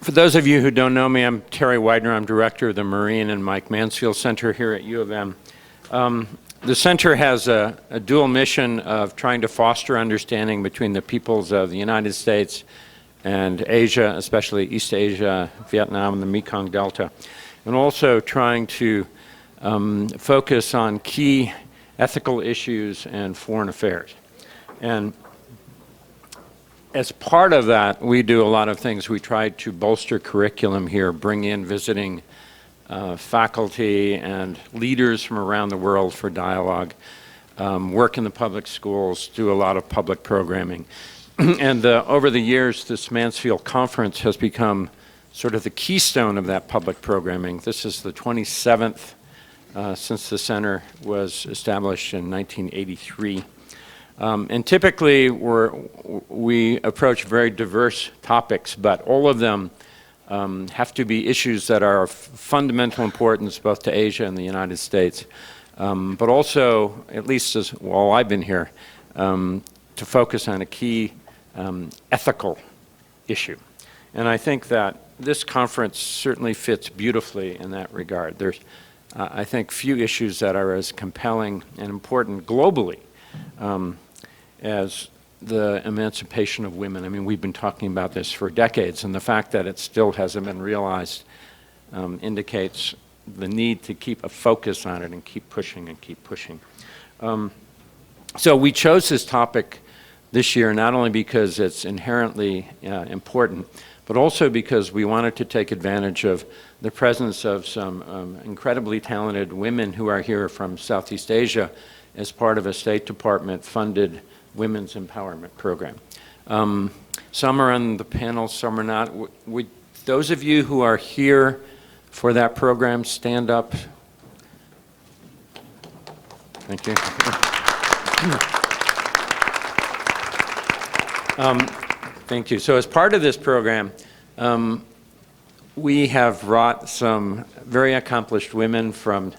For those of you who don't know me, I'm Terry Widener. I'm director of the Marine and Mike Mansfield Center here at U of M. The center has a dual mission of trying to foster understanding between the peoples of the United States and Asia, especially East Asia, Vietnam, and the Mekong Delta, and also trying to focus on key ethical issues and foreign affairs. And as part of that, we do a lot of things. We try to bolster curriculum here, bring in visiting faculty and leaders from around the world for dialogue, work in the public schools, do a lot of public programming. And over the years, this Mansfield Conference has become sort of the keystone of that public programming. This is the 27th since the center was established in 1983. And typically, we approach very diverse topics, but all of them have to be issues that are of fundamental importance both to Asia and the United States, but also, at least while I've been here, to focus on a key ethical issue. And I think that this conference certainly fits beautifully in that regard. There's, I think, few issues that are as compelling and important globally as the emancipation of women. I mean, we've been talking about this for decades, and the fact that it still hasn't been realized indicates the need to keep a focus on it and keep pushing and keep pushing. So we chose this topic this year not only because it's inherently important, but also because we wanted to take advantage of the presence of some incredibly talented women who are here from Southeast Asia as part of a State Department funded women's empowerment program. Some are on the panel, some are not. Would those of you who are here for that program stand up? Thank you. Thank you. So as part of this program, we have brought some very accomplished women from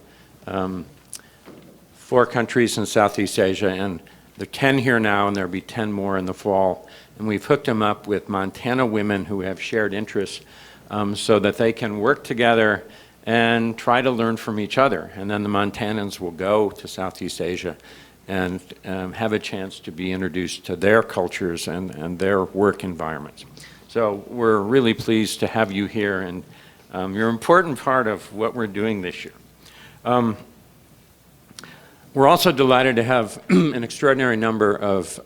4 countries in Southeast Asia, and there are 10 here now, and there'll be 10 more in the fall. And we've hooked them up with Montana women who have shared interests so that they can work together and try to learn from each other. And then the Montanans will go to Southeast Asia and have a chance to be introduced to their cultures and their work environments. So we're really pleased to have you here, and you're an important part of what we're doing this year. We're also delighted to have an extraordinary number of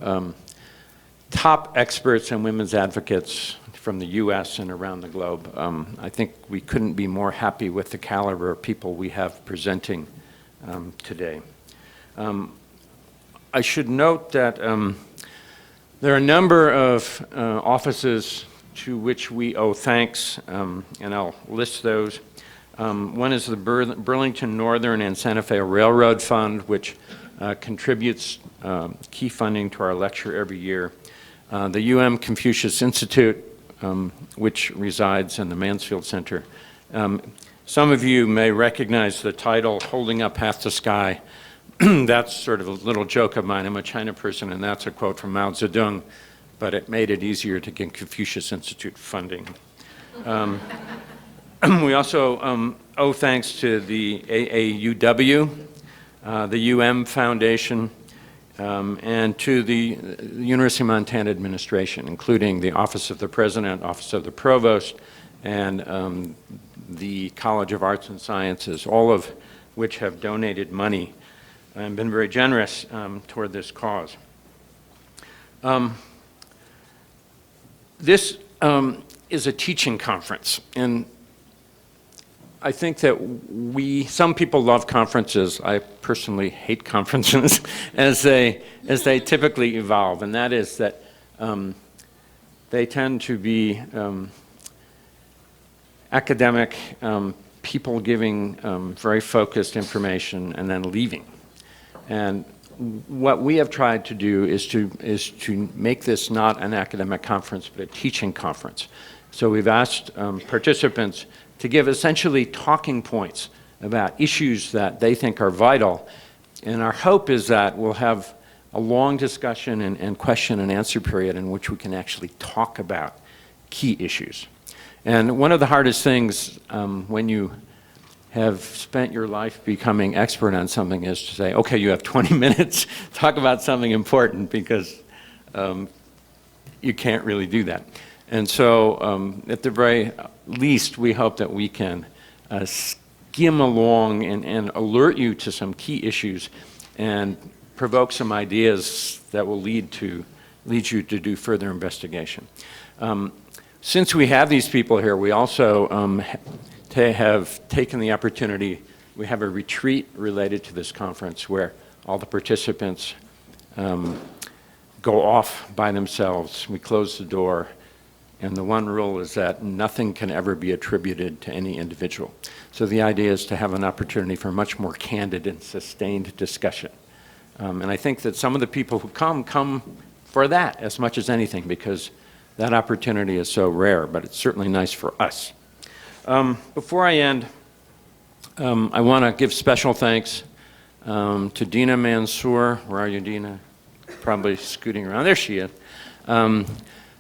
top experts and women's advocates from the US and around the globe. I think we couldn't be more happy with the caliber of people we have presenting today. I should note that there are a number of offices to which we owe thanks, and I'll list those. One is the Burlington Northern and Santa Fe Railroad Fund, which contributes key funding to our lecture every year. The UM Confucius Institute, which resides in the Mansfield Center. Some of you may recognize the title, Holding Up Half the Sky. That's sort of a little joke of mine. I'm a China person, and that's a quote from Mao Zedong, but it made it easier to get Confucius Institute funding. We also owe thanks to the AAUW, the UM Foundation, and to the University of Montana administration, including the Office of the President, Office of the Provost, and the College of Arts and Sciences, all of which have donated money and been very generous toward this cause. This is a teaching conference, and I think that some people love conferences. I personally hate conferences as they typically evolve, and that is that they tend to be academic people giving very focused information and then leaving. And what we have tried to do is to make this not an academic conference, but a teaching conference. So we've asked participants to give essentially talking points about issues that they think are vital. And our hope is that we'll have a long discussion and question and answer period in which we can actually talk about key issues. And one of the hardest things when you have spent your life becoming expert on something is to say, okay, you have 20 minutes, talk about something important, because you can't really do that. And so at the very least, we hope that we can skim along and alert you to some key issues and provoke some ideas that will lead you to do further investigation. Since we have these people here, we also have taken the opportunity. We have a retreat related to this conference where all the participants go off by themselves. We close the door, and the one rule is that nothing can ever be attributed to any individual. So the idea is to have an opportunity for much more candid and sustained discussion. And I think that some of the people who come for that as much as anything, because that opportunity is so rare, but it's certainly nice for us. Before I end, I want to give special thanks to Dina Mansour. Where are you, Dina? Probably scooting around. There she is.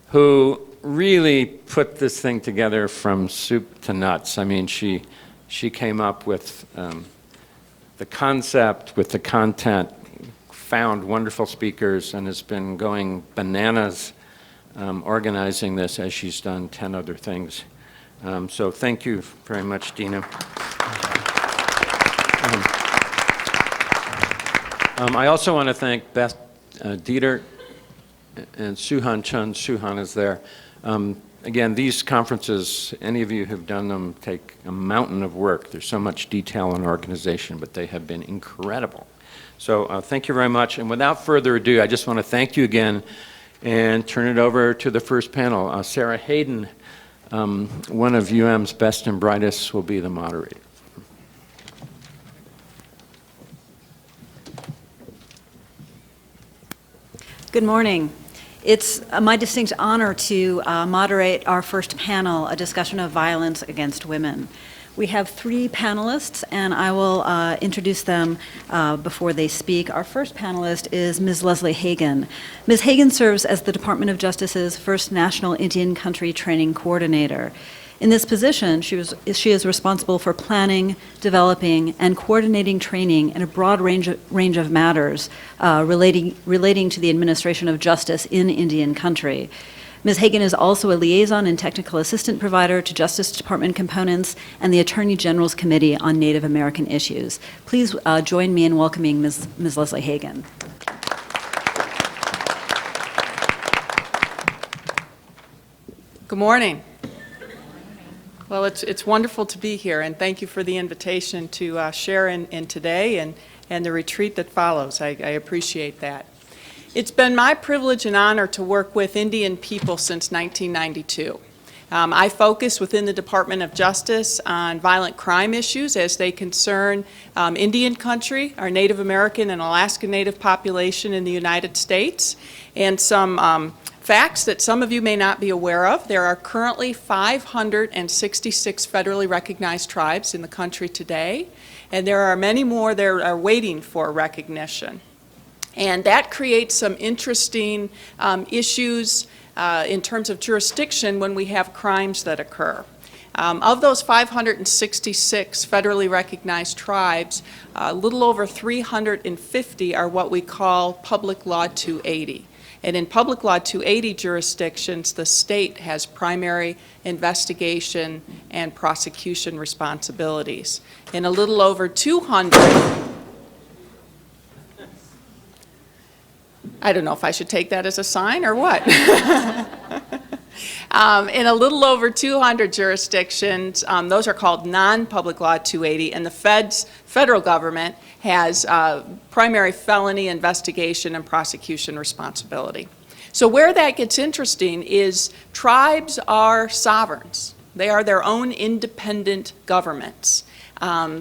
Who really put this thing together from soup to nuts. I mean, she came up with the concept, with the content, found wonderful speakers, and has been going bananas organizing this, as she's done 10 other things. So thank you very much, Dina. I also want to thank Beth Dieter and Suhan Chun. Suhan is there. Again, these conferences, any of you who've done them, take a mountain of work. There's so much detail and organization, but they have been incredible. So thank you very much. And without further ado, I just want to thank you again and turn it over to the first panel. Sarah Hayden, one of UM's best and brightest, will be the moderator. Good morning. It's my distinct honor to moderate our first panel, a discussion of violence against women. We have 3 panelists, and I will introduce them before they speak. Our first panelist is Ms. Leslie Hagan. Ms. Hagan serves as the Department of Justice's first National Indian Country Training Coordinator. In this position, she is responsible for planning, developing, and coordinating training in a broad range of matters relating to the administration of justice in Indian country. Ms. Hagan is also a liaison and technical assistant provider to Justice Department components and the Attorney General's Committee on Native American Issues. Please join me in welcoming Ms. Leslie Hagan. Good morning. Well, it's wonderful to be here, and thank you for the invitation to share in today and the retreat that follows. I appreciate that. It's been my privilege and honor to work with Indian people since 1992. I focus within the Department of Justice on violent crime issues as they concern Indian country, our Native American and Alaska Native population in the United States, and some facts that some of you may not be aware of. There are currently 566 federally recognized tribes in the country today, and there are many more that are waiting for recognition. And that creates some interesting issues in terms of jurisdiction when we have crimes that occur. Of those 566 federally recognized tribes, a little over 350 are what we call Public Law 280. And in Public Law 280 jurisdictions, the state has primary investigation and prosecution responsibilities. In a little over 200, I don't know if I should take that as a sign or what. In a little over 200 jurisdictions, those are called non-Public Law 280, and the federal government has primary felony investigation and prosecution responsibility. So where that gets interesting is tribes are sovereigns. They are their own independent governments.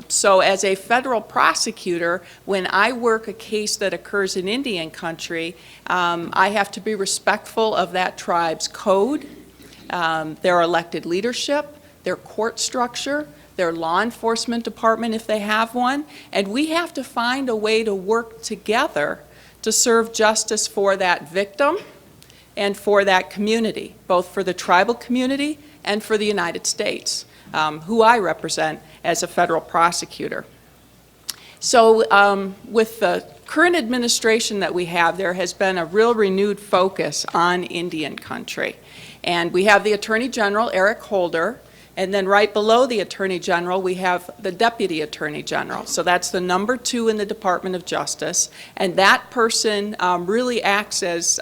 So as a federal prosecutor, when I work a case that occurs in Indian country, I have to be respectful of that tribe's code, their elected leadership, their court structure, their law enforcement department if they have one, and we have to find a way to work together to serve justice for that victim and for that community, both for the tribal community and for the United States, who I represent as a federal prosecutor. So with the current administration that we have, there has been a real renewed focus on Indian country. And we have the Attorney General, Eric Holder, and then right below the Attorney General, we have the Deputy Attorney General. So that's the number 2 in the Department of Justice. And that person really acts as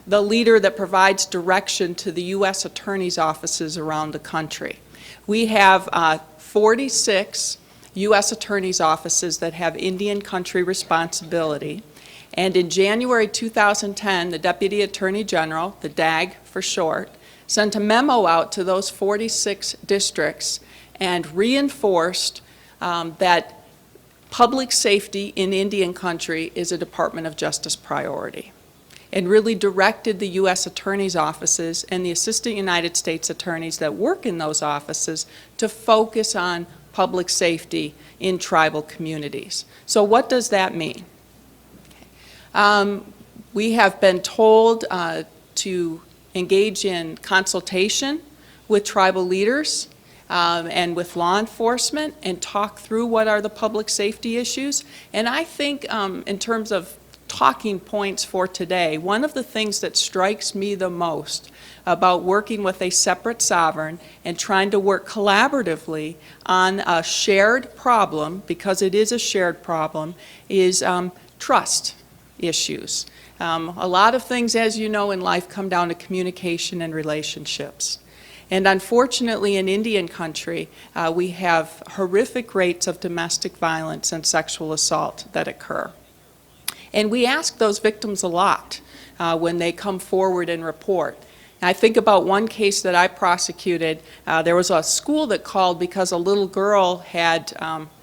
the leader that provides direction to the U.S. Attorney's offices around the country. We have 46 U.S. Attorney's offices that have Indian country responsibility. And in January 2010, the Deputy Attorney General, the DAG for short, sent a memo out to those 46 districts and reinforced that public safety in Indian country is a Department of Justice priority, and really directed the U.S. Attorney's offices and the Assistant United States Attorneys that work in those offices to focus on public safety in tribal communities. So what does that mean? We have been told to engage in consultation with tribal leaders and with law enforcement and talk through what are the public safety issues. And I think in terms of talking points for today, one of the things that strikes me the most about working with a separate sovereign and trying to work collaboratively on a shared problem, because it is a shared problem, is trust issues. A lot of things, as you know, in life come down to communication and relationships. And unfortunately, in Indian country, we have horrific rates of domestic violence and sexual assault that occur. And we ask those victims a lot when they come forward and report. I think about one case that I prosecuted. There was a school that called because a little girl had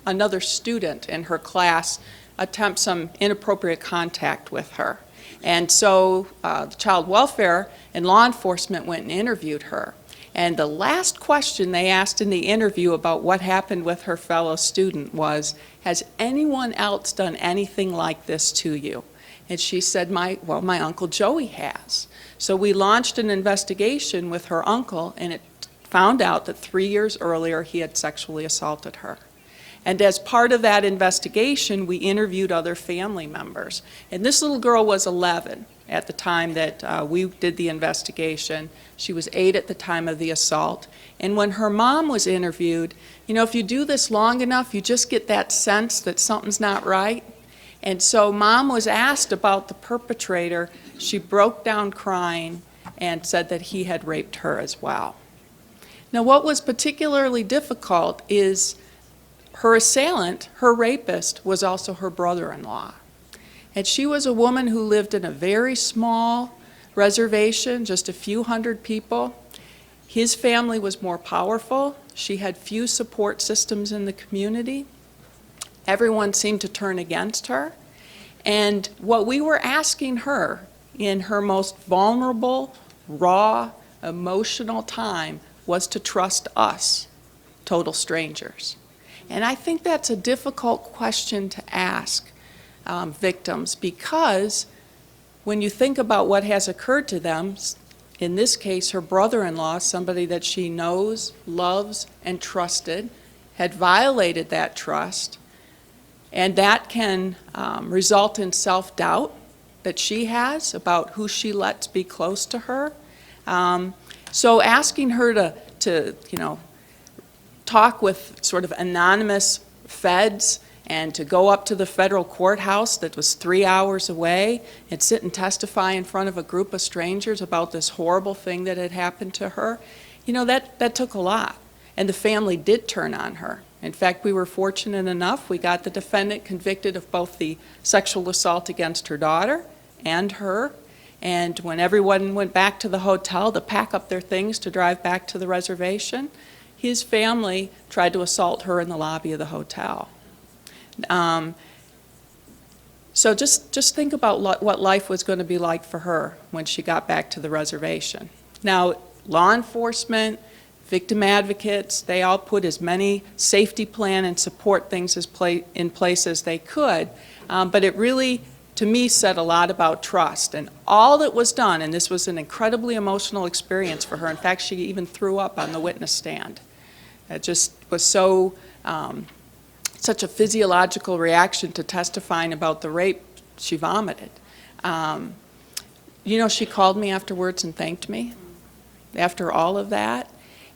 another student in her class attempt some inappropriate contact with her. And so the child welfare and law enforcement went and interviewed her. And the last question they asked in the interview about what happened with her fellow student was, has anyone else done anything like this to you? And she said, my Uncle Joey has. So we launched an investigation with her uncle, and it found out that 3 years earlier he had sexually assaulted her. And as part of that investigation, we interviewed other family members. And this little girl was 11 at the time that we did the investigation. She was 8 at the time of the assault. And when her mom was interviewed, you know, if you do this long enough, you just get that sense that something's not right. And so Mom was asked about the perpetrator. She broke down crying and said that he had raped her as well. Now, what was particularly difficult is her assailant, her rapist, was also her brother-in-law. And she was a woman who lived in a very small reservation, just a few hundred people. His family was more powerful. She had few support systems in the community. Everyone seemed to turn against her. And what we were asking her in her most vulnerable, raw, emotional time was to trust us, total strangers. And I think that's a difficult question to ask victims, because when you think about what has occurred to them, in this case, her brother-in-law, somebody that she knows, loves, and trusted, had violated that trust, and that can result in self-doubt that she has about who she lets be close to her. So asking her to talk with sort of anonymous feds and to go up to the federal courthouse that was 3 hours away and sit and testify in front of a group of strangers about this horrible thing that had happened to her, that took a lot. And the family did turn on her. In fact, we were fortunate enough, we got the defendant convicted of both the sexual assault against her daughter and her, And when everyone went back to the hotel to pack up their things to drive back to the reservation, his family tried to assault her in the lobby of the hotel. So just think about what life was going to be like for her when she got back to the reservation. Now, law enforcement, victim advocates, they all put as many safety plan and support things in place as they could, but it really, to me, said a lot about trust. And all that was done, and this was an incredibly emotional experience for her. In fact, she even threw up on the witness stand. It just was so, such a physiological reaction to testifying about the rape, she vomited. She called me afterwards and thanked me after all of that.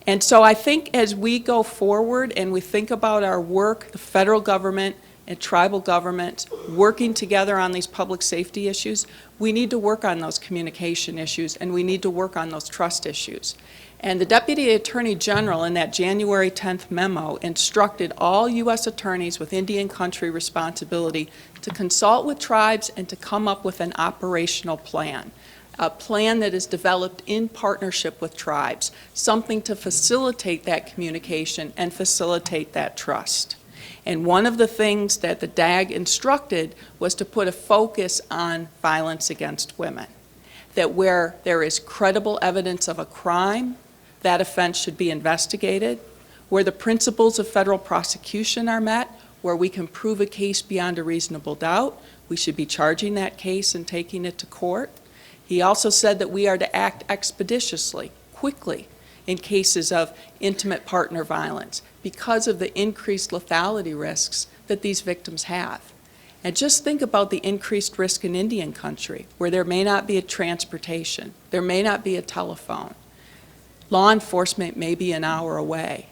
And so I think as we go forward and we think about our work, the federal government and tribal governments working together on these public safety issues, we need to work on those communication issues and we need to work on those trust issues. And the Deputy Attorney General in that January 10th memo instructed all U.S. attorneys with Indian country responsibility to consult with tribes and to come up with an operational plan, a plan that is developed in partnership with tribes, something to facilitate that communication and facilitate that trust. And one of the things that the DAG instructed was to put a focus on violence against women, that where there is credible evidence of a crime, that offense should be investigated. Where the principles of federal prosecution are met, where we can prove a case beyond a reasonable doubt, we should be charging that case and taking it to court. He also said that we are to act expeditiously, quickly, in cases of intimate partner violence because of the increased lethality risks that these victims have. And just think about the increased risk in Indian country, where there may not be a transportation, there may not be a telephone. Law enforcement may be an hour away.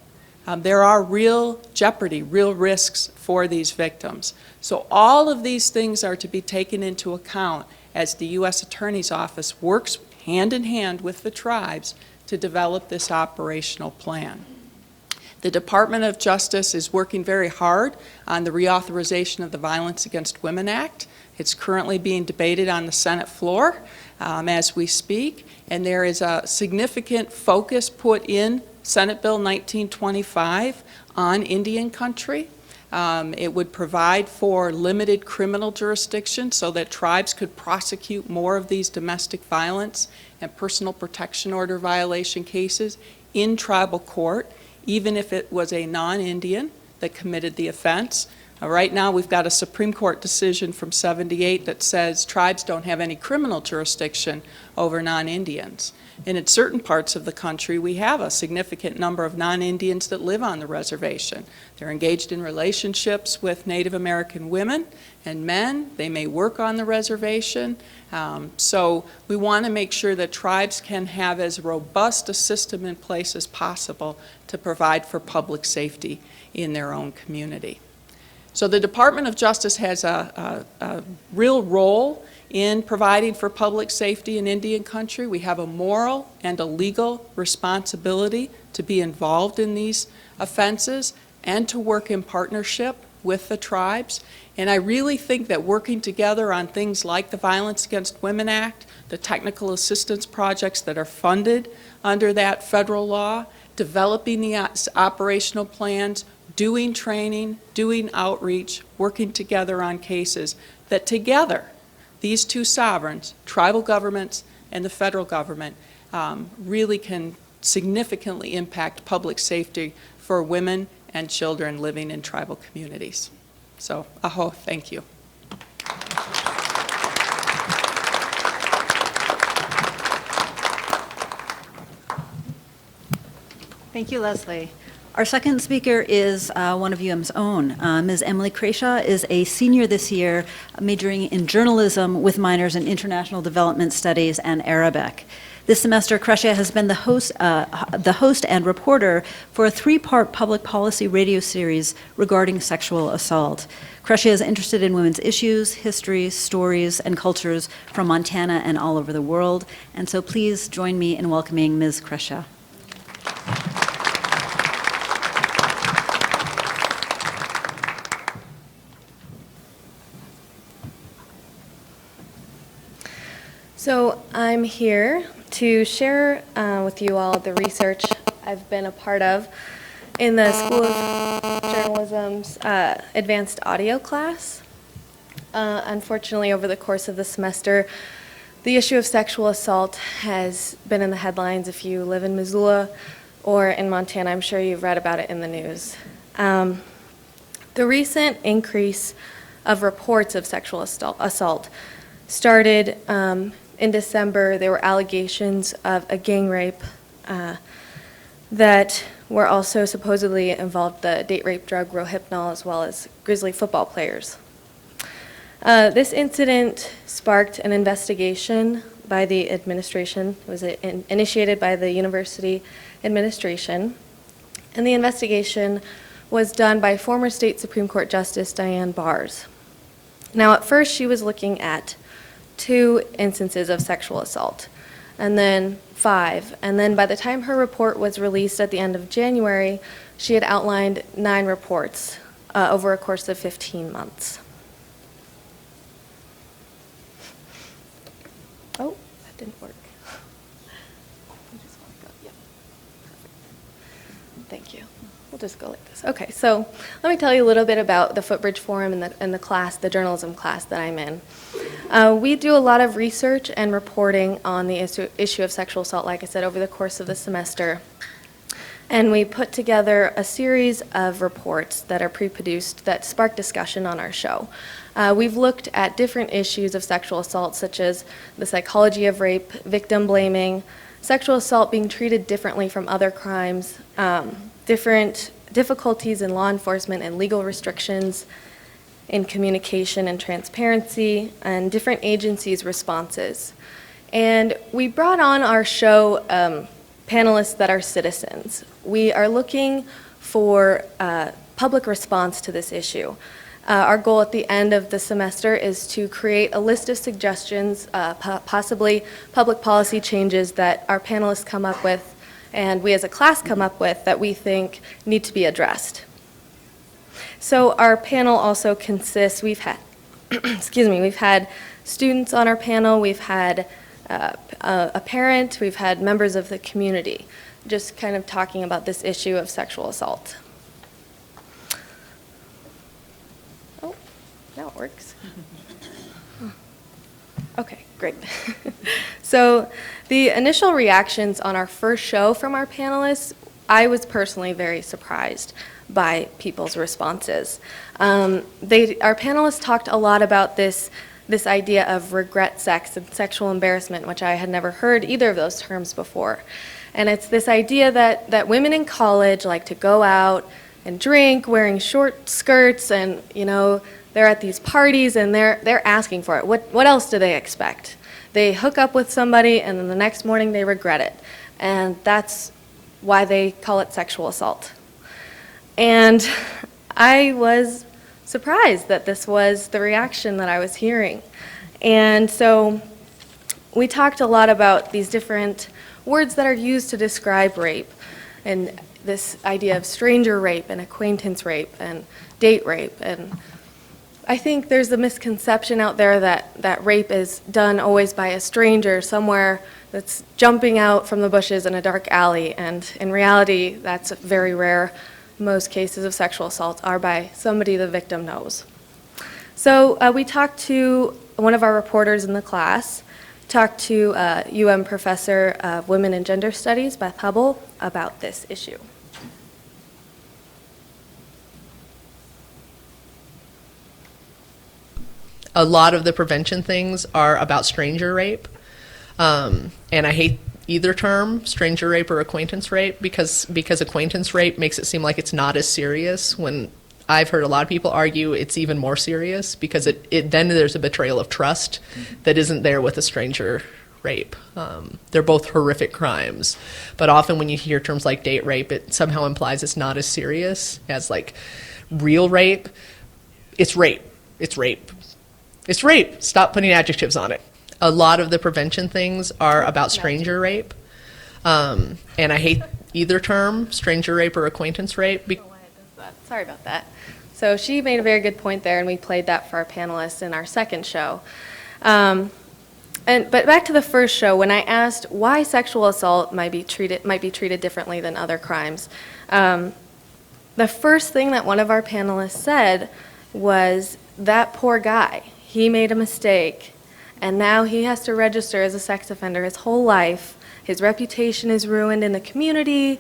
There are real jeopardy, real risks for these victims. So all of these things are to be taken into account as the U.S. Attorney's Office works hand in hand with the tribes to develop this operational plan. The Department of Justice is working very hard on the reauthorization of the Violence Against Women Act. It's currently being debated on the Senate floor as we speak, and there is a significant focus put in Senate Bill 1925 on Indian country. It would provide for limited criminal jurisdiction so that tribes could prosecute more of these domestic violence and personal protection order violation cases in tribal court, even if it was a non-Indian that committed the offense. Right now, we've got a Supreme Court decision from '78 that says tribes don't have any criminal jurisdiction over non-Indians. And in certain parts of the country, we have a significant number of non-Indians that live on the reservation. They're engaged in relationships with Native American women and men. They may work on the reservation. So we want to make sure that tribes can have as robust a system in place as possible to provide for public safety in their own community. So the Department of Justice has a real role in providing for public safety in Indian country. We have a moral and a legal responsibility to be involved in these offenses and to work in partnership with the tribes. And I really think that working together on things like the Violence Against Women Act, the technical assistance projects that are funded under that federal law, developing the operational plans, doing training, doing outreach, working together on cases, that together, these two sovereigns, tribal governments and the federal government, really can significantly impact public safety for women and children living in tribal communities. So, aho, thank you. Thank you, Leslie. Our second speaker is one of UM's own. Ms. Emily Crashaw is a senior this year, majoring in journalism with minors in international development studies and Arabic. This semester, Crashaw has been the host and reporter for a 3-part public policy radio series regarding sexual assault. Crashaw is interested in women's issues, histories, stories, and cultures from Montana and all over the world. And so please join me in welcoming Ms. Crashaw. So I'm here to share with you all the research I've been a part of in the School of Journalism's advanced audio class. Unfortunately, over the course of the semester, the issue of sexual assault has been in the headlines. If you live in Missoula or in Montana, I'm sure you've read about it in the news. The recent increase of reports of sexual assault started in December. There were allegations of a gang rape that were also supposedly involved the date rape drug Rohypnol, as well as Grizzly football players. This incident sparked an investigation by the administration. It was initiated by the university administration, and the investigation was done by former state Supreme Court Justice Diane Bars. Now, at first, she was looking at 2 instances of sexual assault, and then 5. And then by the time her report was released at the end of January, she had outlined 9 reports over a course of 15 months. Oh, that didn't work. Thank you. We'll just go like this. Okay, so let me tell you a little bit about the Footbridge Forum and the class, the journalism class that I'm in. We do a lot of research and reporting on the issue of sexual assault, like I said, over the course of the semester. And we put together a series of reports that are pre-produced that spark discussion on our show. We've looked at different issues of sexual assault, such as the psychology of rape, victim blaming, sexual assault being treated differently from other crimes, different difficulties in law enforcement and legal restrictions in communication and transparency, and different agencies' responses. And we brought on our show panelists that are citizens. We are looking for public response to this issue. Our goal at the end of the semester is to create a list of suggestions, possibly public policy changes that our panelists come up with and we as a class come up with that we think need to be addressed. So our panel also consists, we've had, we've had students on our panel, we've had a parent, we've had members of the community, just kind of talking about this issue of sexual assault. Oh, now it works. Okay, great. So the initial reactions on our first show from our panelists, I was personally very surprised by people's responses. Our panelists talked a lot about this idea of regret sex and sexual embarrassment, which I had never heard either of those terms before. And it's this idea that women in college like to go out and drink wearing short skirts, and they're at these parties and they're asking for it. What else do they expect? They hook up with somebody and then the next morning they regret it. And that's why they call it sexual assault. And I was surprised that this was the reaction that I was hearing. And so we talked a lot about these different words that are used to describe rape, and this idea of stranger rape and acquaintance rape and date rape. And I think there's a misconception out there that rape is done always by a stranger somewhere that's jumping out from the bushes in a dark alley, and in reality, that's very rare. Most cases of sexual assault are by somebody the victim knows. So we talked to one of our reporters in the class, talked to UM Professor of Women and Gender Studies, Beth Hubble, about this issue. A lot of the prevention things are about stranger rape. And I hate either term, stranger rape or acquaintance rape, because acquaintance rape makes it seem like it's not as serious, when I've heard a lot of people argue it's even more serious, because then there's a betrayal of trust that isn't there with a stranger rape. They're both horrific crimes, but often when you hear terms like date rape, it somehow implies it's not as serious as like real rape. It's rape. It's rape. It's rape. Stop putting adjectives on it. A lot of the prevention things are about stranger rape. And I hate either term, stranger rape or acquaintance rape. Sorry about that. So she made a very good point there, and we played that for our panelists in our second show. But back to the first show, when I asked why sexual assault might be treated differently than other crimes, the first thing that one of our panelists said was, that poor guy, he made a mistake, and now he has to register as a sex offender his whole life. His reputation is ruined in the community.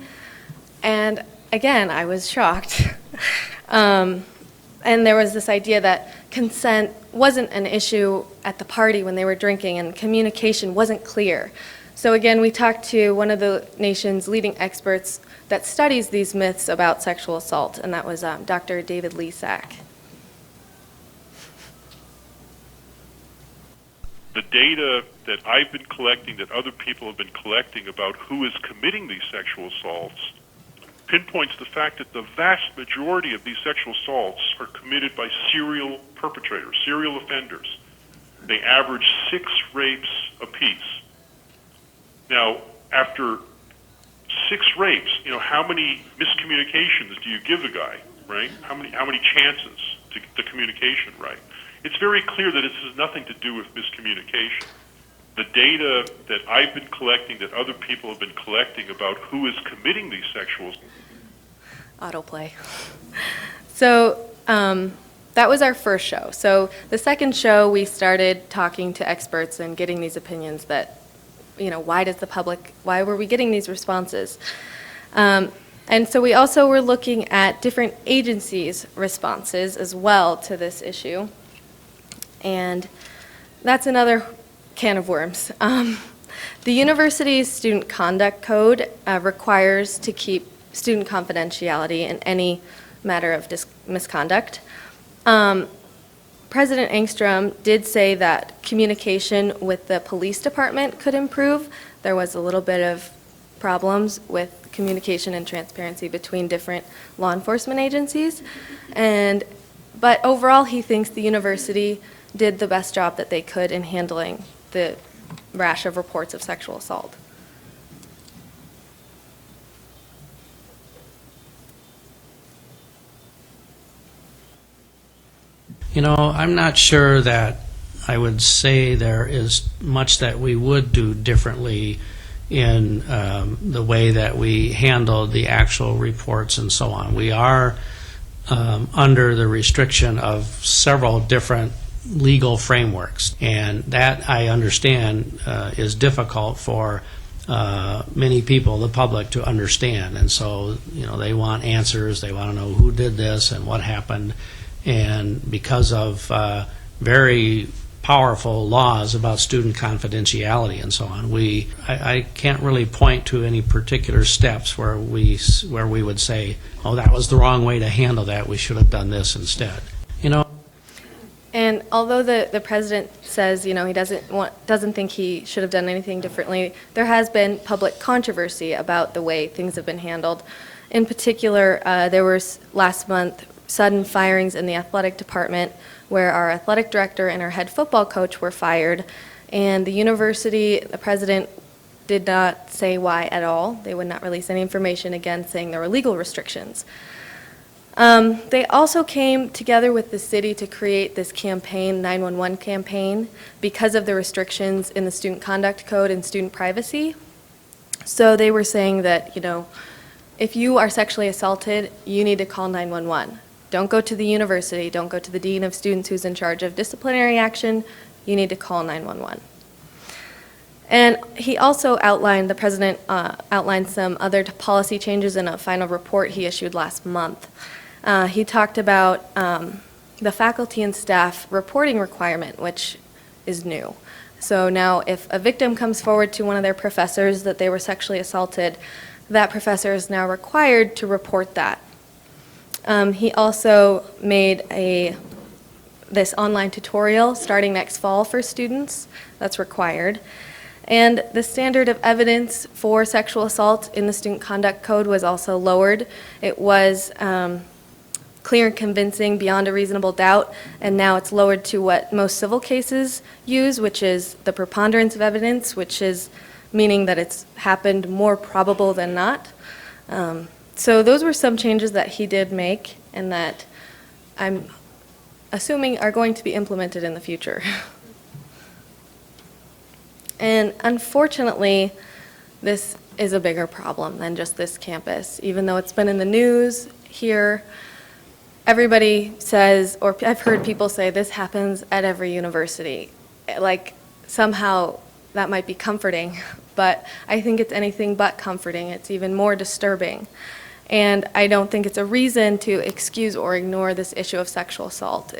And again, I was shocked. And there was this idea that consent wasn't an issue at the party when they were drinking, and communication wasn't clear. So again, we talked to one of the nation's leading experts that studies these myths about sexual assault, and that was Dr. David Lisak. The data that I've been collecting, that other people have been collecting about who is committing these sexual assaults, pinpoints the fact that the vast majority of these sexual assaults are committed by serial perpetrators, serial offenders. They average 6 rapes apiece. Now, after 6 rapes, how many miscommunications do you give a guy, right? How many chances to get the communication right? It's very clear that this has nothing to do with miscommunication. The data that I've been collecting, that other people have been collecting about who is committing these sexual Autoplay. So that was our first show. So the second show, we started talking to experts and getting these opinions that, why were we getting these responses? And so we also were looking at different agencies' responses as well to this issue. And that's another can of worms. The university's student conduct code requires to keep student confidentiality in any matter of misconduct. President Engstrom did say that communication with the police department could improve. There was a little bit of problems with communication and transparency between different law enforcement agencies. But overall, he thinks the university did the best job that they could in handling the rash of reports of sexual assault. I'm not sure that I would say there is much that we would do differently in the way that we handle the actual reports and so on. We are under the restriction of several different legal frameworks, and that, I understand, is difficult for many people, the public, to understand. And so, they want answers. They want to know who did this and what happened. And because of very powerful laws about student confidentiality and so on, I can't really point to any particular steps where we would say, oh, that was the wrong way to handle that. We should have done this instead. And although the president says, he doesn't think he should have done anything differently, there has been public controversy about the way things have been handled. In particular, there was last month sudden firings in the athletic department where our athletic director and our head football coach were fired, and the university, the president did not say why at all. They would not release any information, again, saying there were legal restrictions. They also came together with the city to create this campaign, 911 campaign, because of the restrictions in the student conduct code and student privacy. So they were saying that, if you are sexually assaulted, you need to call 911. Don't go to the university. Don't go to the dean of students who's in charge of disciplinary action. You need to call 911. And he also outlined, the president outlined some other policy changes in a final report he issued last month. He talked about the faculty and staff reporting requirement, which is new. So now if a victim comes forward to one of their professors that they were sexually assaulted, that professor is now required to report that. He also made this online tutorial starting next fall for students. That's required. And the standard of evidence for sexual assault in the Student Conduct Code was also lowered. It was clear and convincing beyond a reasonable doubt, and now it's lowered to what most civil cases use, which is the preponderance of evidence, which is meaning that it's happened more probable than not. So those were some changes that he did make and that I'm assuming are going to be implemented in the future. And unfortunately, this is a bigger problem than just this campus. Even though it's been in the news here, everybody says, or I've heard people say, this happens at every university. Like, somehow that might be comforting, but I think it's anything but comforting. It's even more disturbing. And I don't think it's a reason to excuse or ignore this issue of sexual assault.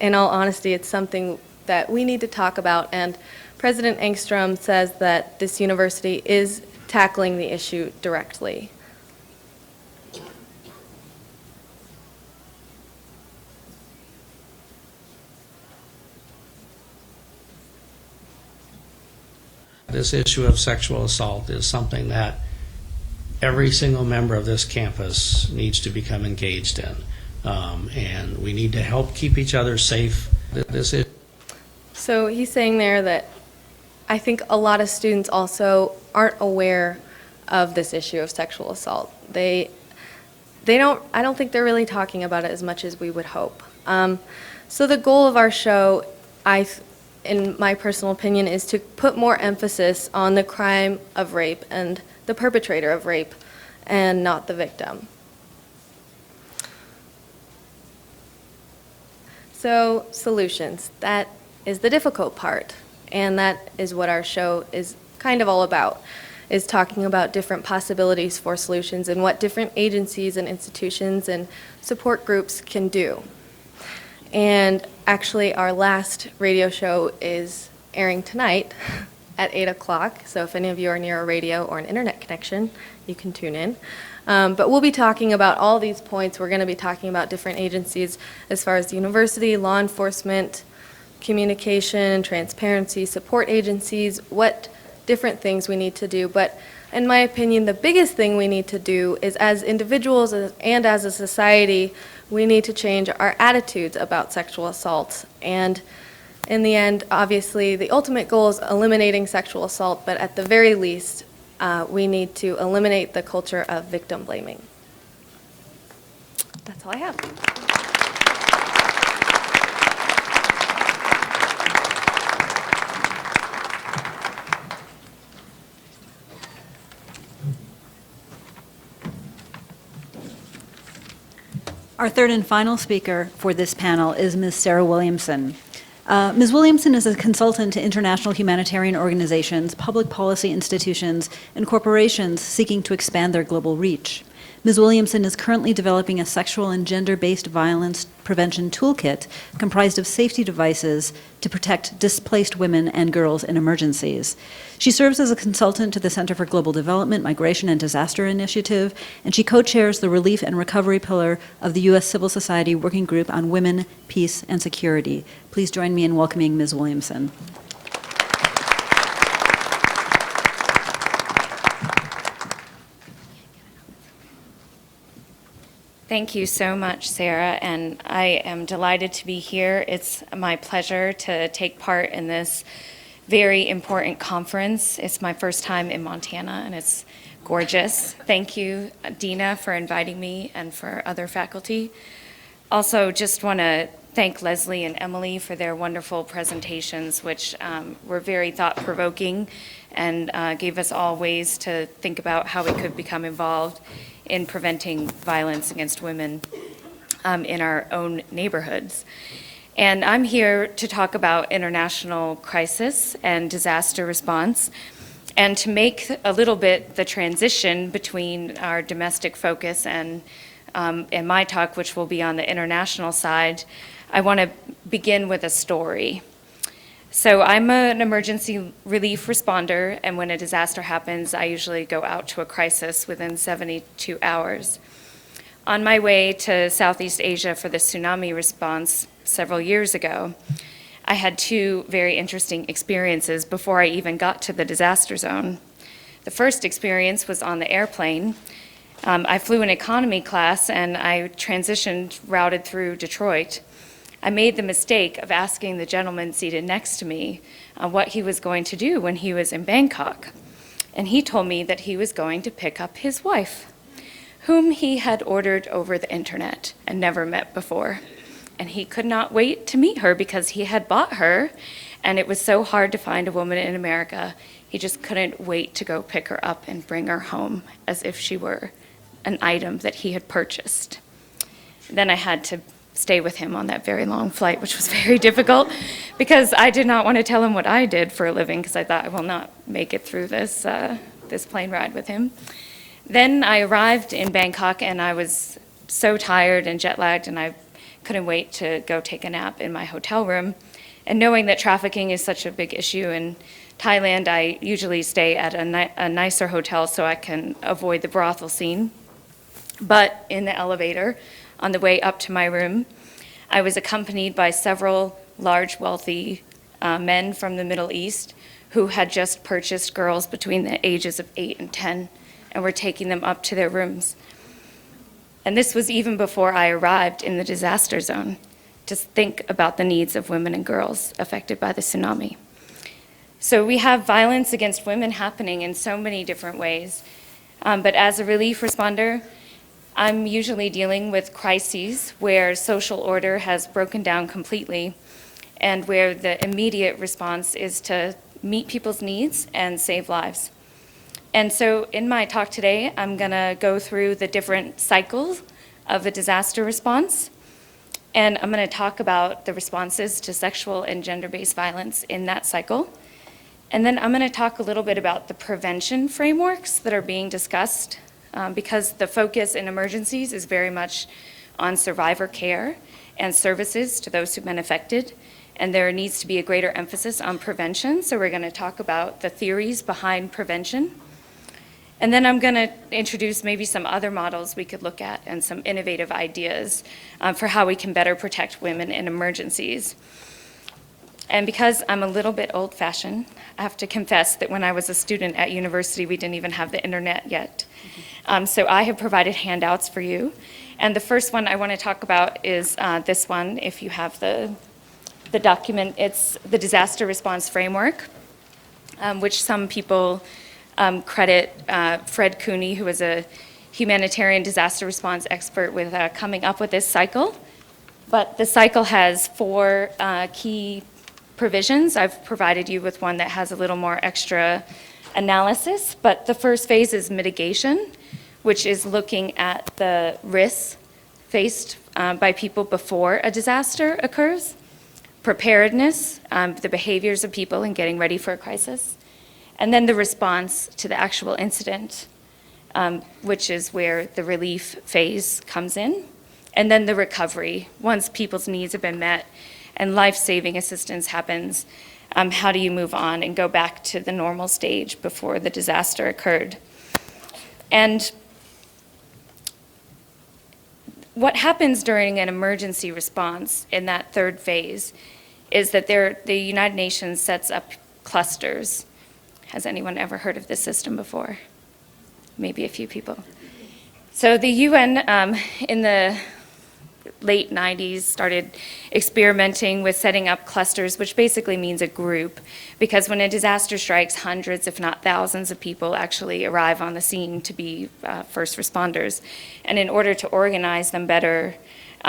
In all honesty, it's something that we need to talk about, and President Engstrom says that this university is tackling the issue directly. This issue of sexual assault is something that every single member of this campus needs to become engaged in. And we need to help keep each other safe. So he's saying there that I think a lot of students also aren't aware of this issue of sexual assault. I don't think they're really talking about it as much as we would hope. So the goal of our show, in my personal opinion, is to put more emphasis on the crime of rape and the perpetrator of rape, and not the victim. So, solutions. That is the difficult part, and that is what our show is kind of all about, is talking about different possibilities for solutions and what different agencies and institutions and support groups can do. And actually, our last radio show is airing tonight at 8 o'clock, so if any of you are near a radio or an internet connection, you can tune in. But we'll be talking about all these points. We're going to be talking about different agencies as far as the university, law enforcement, communication, transparency, support agencies, what different things we need to do. But in my opinion, the biggest thing we need to do is, as individuals and as a society, we need to change our attitudes about sexual assault. And in the end, obviously, the ultimate goal is eliminating sexual assault, but at the very least, we need to eliminate the culture of victim blaming. That's all I have. Our third and final speaker for this panel is Ms. Sarah Williamson. Ms. Williamson is a consultant to international humanitarian organizations, public policy institutions, and corporations seeking to expand their global reach. Ms. Williamson is currently developing a sexual and gender-based violence prevention toolkit comprised of safety devices to protect displaced women and girls in emergencies. She serves as a consultant to the Center for Global Development, Migration, and Disaster Initiative, and she co-chairs the Relief and Recovery pillar of the U.S. Civil Society Working Group on Women, Peace, and Security. Please join me in welcoming Ms. Williamson. Thank you so much, Sarah, and I am delighted to be here. It's my pleasure to take part in this very important conference. It's my first time in Montana, and it's gorgeous. Thank you, Dina, for inviting me and for other faculty. Also, just want to thank Leslie and Emily for their wonderful presentations, which were very thought-provoking and gave us all ways to think about how we could become involved in preventing violence against women in our own neighborhoods. And I'm here to talk about international crisis and disaster response, and to make a little bit the transition between our domestic focus and my talk, which will be on the international side. I want to begin with a story. So I'm an emergency relief responder, and when a disaster happens, I usually go out to a crisis within 72 hours. On my way to Southeast Asia for the tsunami response several years ago, I had two very interesting experiences before I even got to the disaster zone. The first experience was on the airplane. I flew in economy class, and I routed through Detroit. I made the mistake of asking the gentleman seated next to me what he was going to do when he was in Bangkok. And he told me that he was going to pick up his wife, whom he had ordered over the internet and never met before. And he could not wait to meet her because he had bought her And it was so hard to find a woman in America. He just couldn't wait to go pick her up and bring her home as if she were an item that he had purchased. Then I had to stay with him on that very long flight, which was very difficult because I did not want to tell him what I did for a living because I thought I will not make it through this plane ride with him. Then I arrived in Bangkok and I was so tired and jet lagged and I couldn't wait to go take a nap in my hotel room. And knowing that trafficking is such a big issue in Thailand, I usually stay at a nicer hotel so I can avoid the brothel scene. But in the elevator, on the way up to my room, I was accompanied by several large, wealthy men from the Middle East who had just purchased girls between the ages of 8 and 10 and were taking them up to their rooms. And this was even before I arrived in the disaster zone. Just think about the needs of women and girls affected by the tsunami. So we have violence against women happening in so many different ways. But as a relief responder, I'm usually dealing with crises where social order has broken down completely and where the immediate response is to meet people's needs and save lives. And so in my talk today, I'm going to go through the different cycles of a disaster response. And I'm going to talk about the responses to sexual and gender-based violence in that cycle. And then I'm going to talk a little bit about the prevention frameworks that are being discussed because the focus in emergencies is very much on survivor care and services to those who've been affected. And there needs to be a greater emphasis on prevention. So we're going to talk about the theories behind prevention. And then I'm going to introduce maybe some other models we could look at and some innovative ideas for how we can better protect women in emergencies. And because I'm a little bit old-fashioned, I have to confess that when I was a student at university, we didn't even have the internet yet. So I have provided handouts for you. And the first one I want to talk about is this one, if you have the document. It's the Disaster Response Framework, which some people credit Fred Cooney, who is a humanitarian disaster response expert, with coming up with this cycle. But the cycle has 4 key provisions. I've provided you with one that has a little more extra analysis, but the first phase is mitigation, which is looking at the risks faced by people before a disaster occurs, preparedness, the behaviors of people in getting ready for a crisis, and then the response to the actual incident, which is where the relief phase comes in, and then the recovery. Once people's needs have been met and life-saving assistance happens, how do you move on and go back to the normal stage before the disaster occurred? And what happens during an emergency response in that third phase is that the United Nations sets up clusters. Has anyone ever heard of this system before? Maybe a few people. So the UN in the late 90s started experimenting with setting up clusters, which basically means a group, because when a disaster strikes, hundreds, if not thousands of people actually arrive on the scene to be first responders. And in order to organize them better,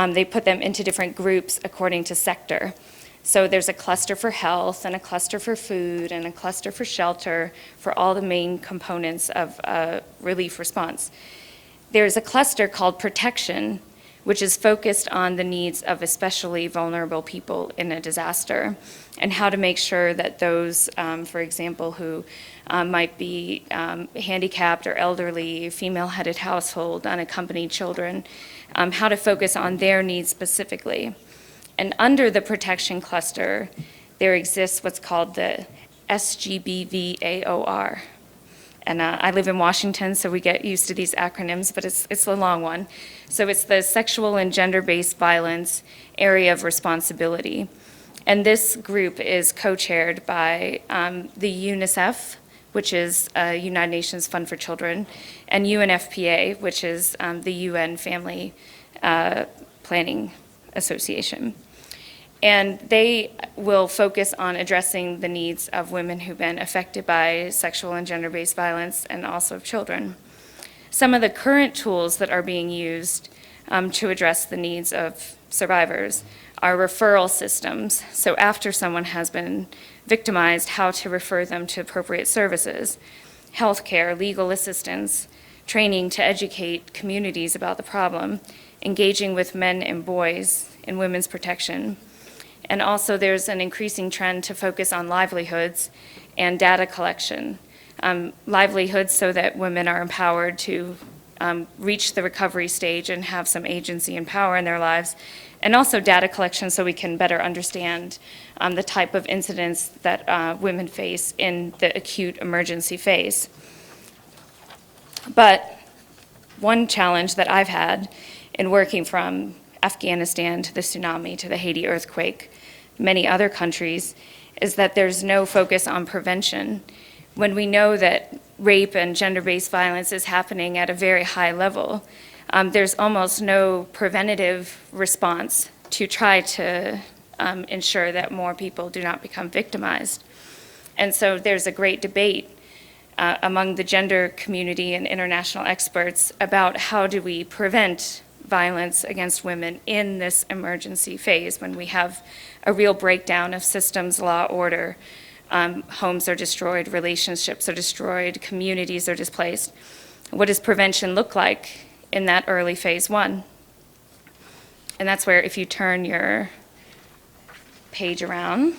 they put them into different groups according to sector. So there's a cluster for health and a cluster for food and a cluster for shelter for all the main components of a relief response. There's a cluster called protection, which is focused on the needs of especially vulnerable people in a disaster and how to make sure that those, for example, who might be handicapped or elderly, female-headed household, unaccompanied children, how to focus on their needs specifically. And under the protection cluster, there exists what's called the SGBVAOR. And I live in Washington, so we get used to these acronyms, but it's a long one. So it's the Sexual and Gender-Based Violence Area of Responsibility. And this group is co-chaired by the UNICEF, which is United Nations Fund for Children, and UNFPA, which is the UN Family Planning Association. And they will focus on addressing the needs of women who've been affected by sexual and gender-based violence and also of children. Some of the current tools that are being used to address the needs of survivors our referral systems. So after someone has been victimized, how to refer them to appropriate services, healthcare, legal assistance, training to educate communities about the problem, engaging with men and boys in women's protection. And also there's an increasing trend to focus on livelihoods and data collection. Livelihoods so that women are empowered to reach the recovery stage and have some agency and power in their lives, and also data collection so we can better understand the type of incidents that women face in the acute emergency phase. But one challenge that I've had in working from Afghanistan to the tsunami to the Haiti earthquake, many other countries, is that there's no focus on prevention. When we know that rape and gender-based violence is happening at a very high level, there's almost no preventative response to try to ensure that more people do not become victimized. And so there's a great debate among the gender community and international experts about how do we prevent violence against women in this emergency phase when we have a real breakdown of systems, law, order. Homes are destroyed, relationships are destroyed, communities are displaced. What does prevention look like in that early phase one? And that's where, if you turn your page around,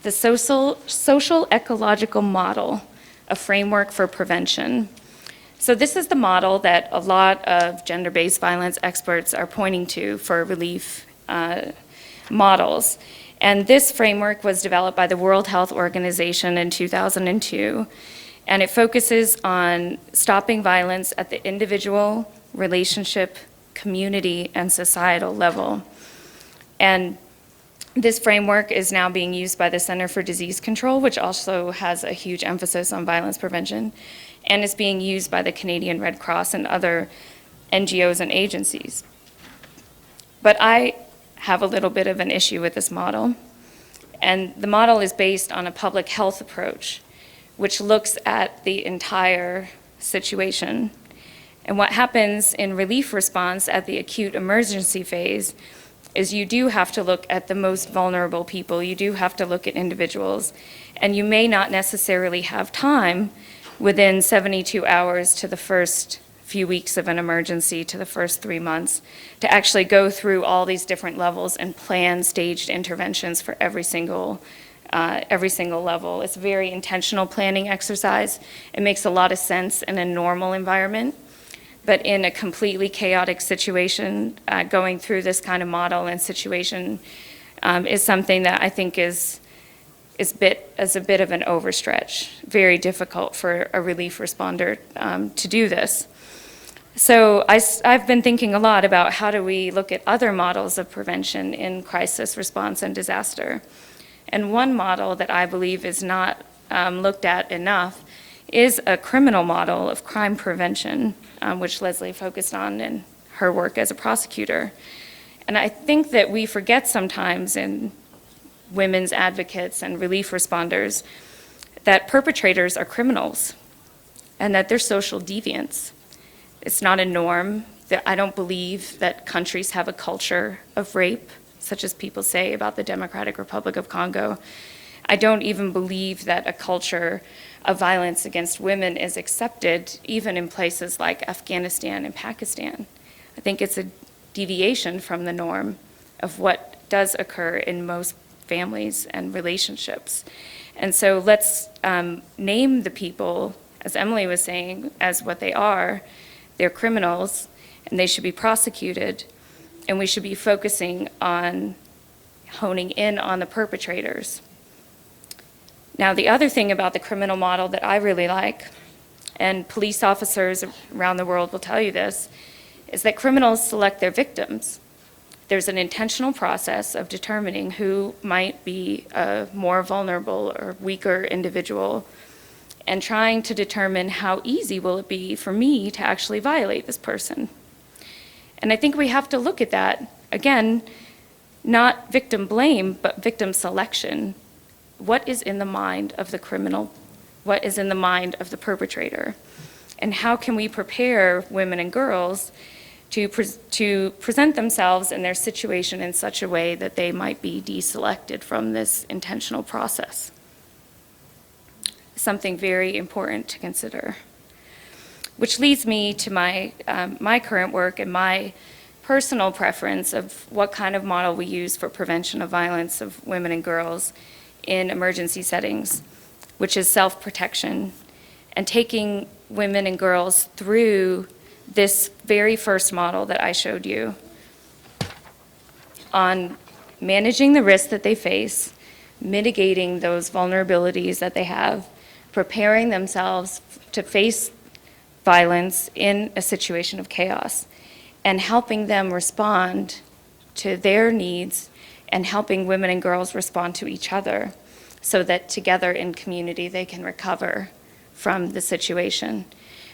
the social ecological model, a framework for prevention. So this is the model that a lot of gender-based violence experts are pointing to for relief models. And this framework was developed by the World Health Organization in 2002, and it focuses on stopping violence at the individual, relationship, community, and societal level. And this framework is now being used by the Center for Disease Control, which also has a huge emphasis on violence prevention, and is being used by the Canadian Red Cross and other NGOs and agencies. But I have a little bit of an issue with this model. And the model is based on a public health approach, which looks at the entire situation. And what happens in relief response at the acute emergency phase is you do have to look at the most vulnerable people. You do have to look at individuals. And you may not necessarily have time within 72 hours to the first few weeks of an emergency to the first 3 months to actually go through all these different levels and plan staged interventions for every single level. It's a very intentional planning exercise. It makes a lot of sense in a normal environment, but in a completely chaotic situation, going through this kind of model and situation is something that I think is a bit of an overstretch. Very difficult for a relief responder to do this. So I've been thinking a lot about how do we look at other models of prevention in crisis response and disaster. And one model that I believe is not looked at enough is a criminal model of crime prevention, which Leslie focused on in her work as a prosecutor. And I think that we forget sometimes in women's advocates and relief responders that perpetrators are criminals and that they're social deviants. It's not a norm. I don't believe that countries have a culture of rape, such as people say about the Democratic Republic of Congo. I don't even believe that a culture of violence against women is accepted, even in places like Afghanistan and Pakistan. I think it's a deviation from the norm of what does occur in most families and relationships. And so let's name the people, as Emily was saying, as what they are. They're criminals, and they should be prosecuted, and we should be focusing on honing in on the perpetrators. Now, the other thing about the criminal model that I really like, and police officers around the world will tell you this, is that criminals select their victims. There's an intentional process of determining who might be a more vulnerable or weaker individual and trying to determine how easy will it be for me to actually violate this person. And I think we have to look at that, again, not victim blame, but victim selection. What is in the mind of the criminal? What is in the mind of the perpetrator? And how can we prepare women and girls to present themselves and their situation in such a way that they might be deselected from this intentional process. Something very important to consider. Which leads me to my current work and my personal preference of what kind of model we use for prevention of violence of women and girls in emergency settings, which is self-protection, and taking women and girls through this very first model that I showed you on managing the risks that they face, mitigating those vulnerabilities that they have, preparing themselves to face violence in a situation of chaos, and helping them respond to their needs and helping women and girls respond to each other so that together in community they can recover from the situation.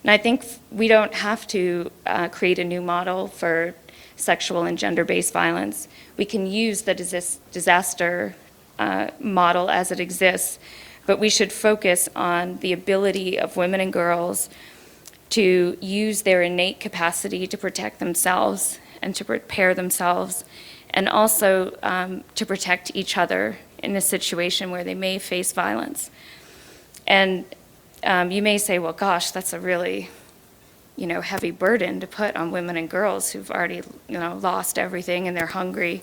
And I think we don't have to create a new model for sexual and gender-based violence. We can use the disaster model as it exists, but we should focus on the ability of women and girls to use their innate capacity to protect themselves and to prepare themselves, and also to protect each other in a situation where they may face violence. And you may say, well, gosh, that's a really, heavy burden to put on women and girls who've already, lost everything and they're hungry.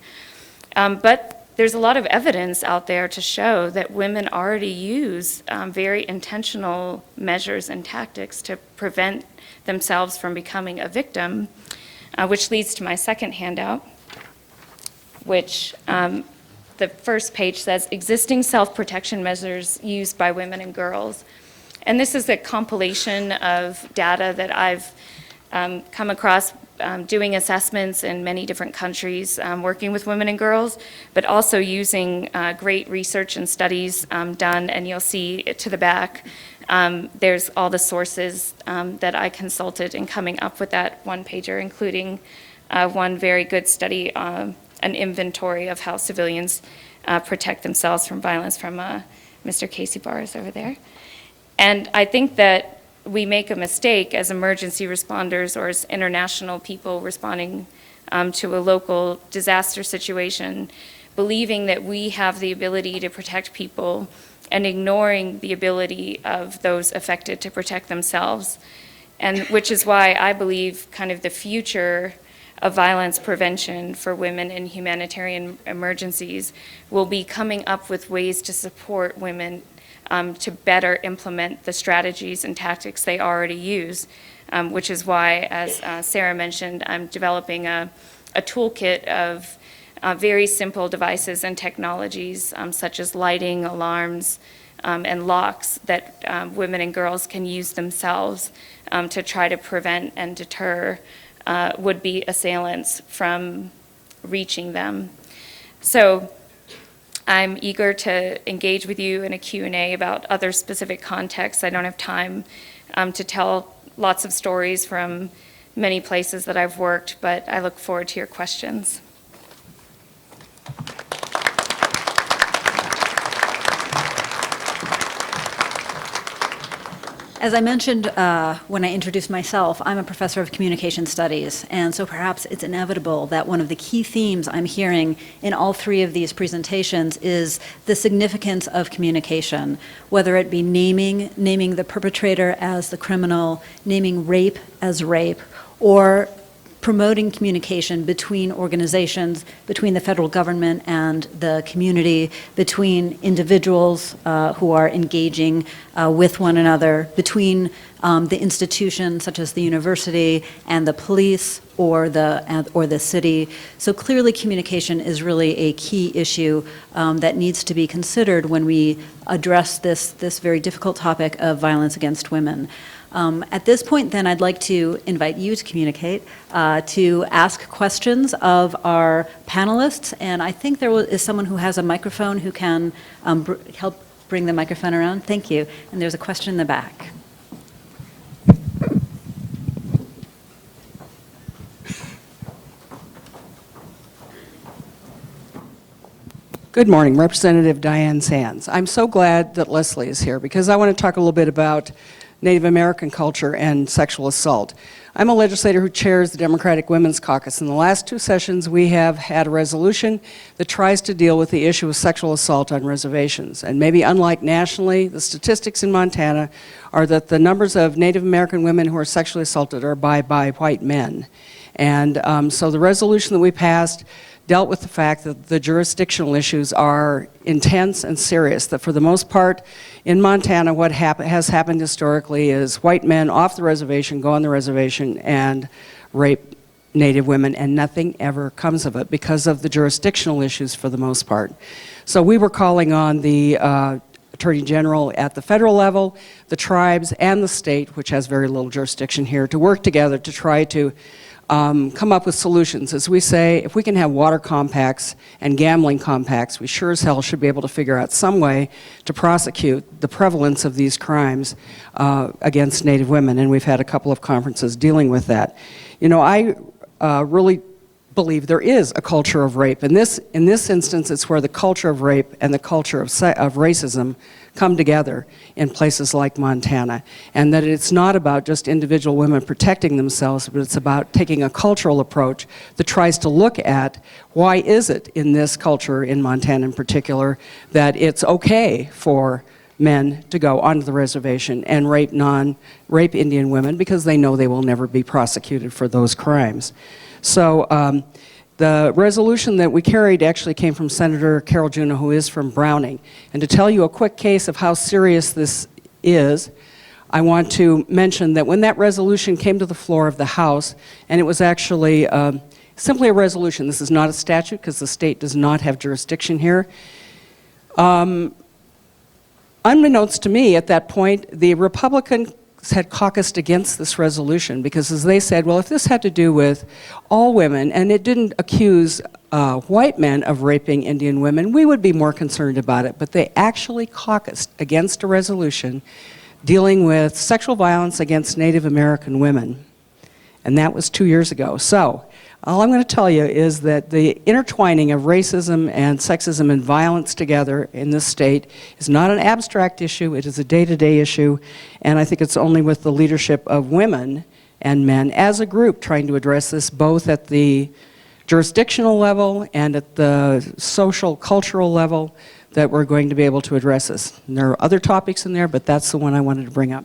But there's a lot of evidence out there to show that women already use very intentional measures and tactics to prevent themselves from becoming a victim, which leads to my second handout, which the first page says, existing self-protection measures used by women and girls. And this is a compilation of data that I've come across doing assessments in many different countries, working with women and girls, but also using great research and studies done, and you'll see it to the back. There's all the sources that I consulted in coming up with that one-pager, including one very good study, an inventory of how civilians protect themselves from violence from Mr. Casey Barrs over there. And I think that we make a mistake as emergency responders or as international people responding to a local disaster situation, believing that we have the ability to protect people and ignoring the ability of those affected to protect themselves. And which is why I believe kind of the future of violence prevention for women in humanitarian emergencies will be coming up with ways to support women to better implement the strategies and tactics they already use, which is why, as Sarah mentioned, I'm developing a toolkit of very simple devices and technologies such as lighting, alarms, and locks that women and girls can use themselves to try to prevent and deter would-be assailants from reaching them. So I'm eager to engage with you in a Q&A about other specific contexts. I don't have time to tell lots of stories from many places that I've worked, but I look forward to your questions. As I mentioned when I introduced myself, I'm a professor of communication studies, and so perhaps it's inevitable that one of the key themes I'm hearing in all three of these presentations is the significance of communication, whether it be naming the perpetrator as the criminal, naming rape as rape, or promoting communication between organizations, between the federal government and the community, between individuals who are engaging with one another, between the institutions such as the university and the police or the city. So clearly communication is really a key issue that needs to be considered when we address this very difficult topic of violence against women. At this point, then, I'd like to invite you to communicate, to ask questions of our panelists, and I think there is someone who has a microphone who can help bring the microphone around. Thank you. And there's a question in the back. Good morning, Representative Diane Sands. I'm so glad that Leslie is here because I want to talk a little bit about Native American culture and sexual assault. I'm a legislator who chairs the Democratic Women's Caucus. In the last 2 sessions, we have had a resolution that tries to deal with the issue of sexual assault on reservations. And maybe unlike nationally, the statistics in Montana are that the numbers of Native American women who are sexually assaulted are by white men. And so the resolution that we passed dealt with the fact that the jurisdictional issues are intense and serious, that for the most part in Montana what has happened historically is white men off the reservation go on the reservation and rape Native women, and nothing ever comes of it because of the jurisdictional issues for the most part. So we were calling on the Attorney General at the federal level, the tribes, and the state, which has very little jurisdiction here, to work together to try to come up with solutions. As we say, if we can have water compacts and gambling compacts, we sure as hell should be able to figure out some way to prosecute the prevalence of these crimes against Native women, and we've had a couple of conferences dealing with that. You know, I really believe there is a culture of rape. In this instance, it's where the culture of rape and the culture of racism come together in places like Montana, and that it's not about just individual women protecting themselves, but it's about taking a cultural approach that tries to look at why is it in this culture, in Montana in particular, that it's okay for men to go onto the reservation and rape Indian women because they know they will never be prosecuted for those crimes. So the resolution that we carried actually came from Senator Carol Juneau, who is from Browning. And to tell you a quick case of how serious this is, I want to mention that when that resolution came to the floor of the House, and it was actually simply a resolution, this is not a statute because the state does not have jurisdiction here. Unbeknownst to me at that point, the Republicans had caucused against this resolution because, as they said, well, if this had to do with all women and it didn't accuse white men of raping Indian women, we would be more concerned about it. But they actually caucused against a resolution dealing with sexual violence against Native American women. And that was 2 years ago. So all I'm going to tell you is that the intertwining of racism and sexism and violence together in this state is not an abstract issue, it is a day-to-day issue, and I think it's only with the leadership of women and men as a group trying to address this both at the jurisdictional level and at the social, cultural level that we're going to be able to address this. And there are other topics in there, but that's the one I wanted to bring up.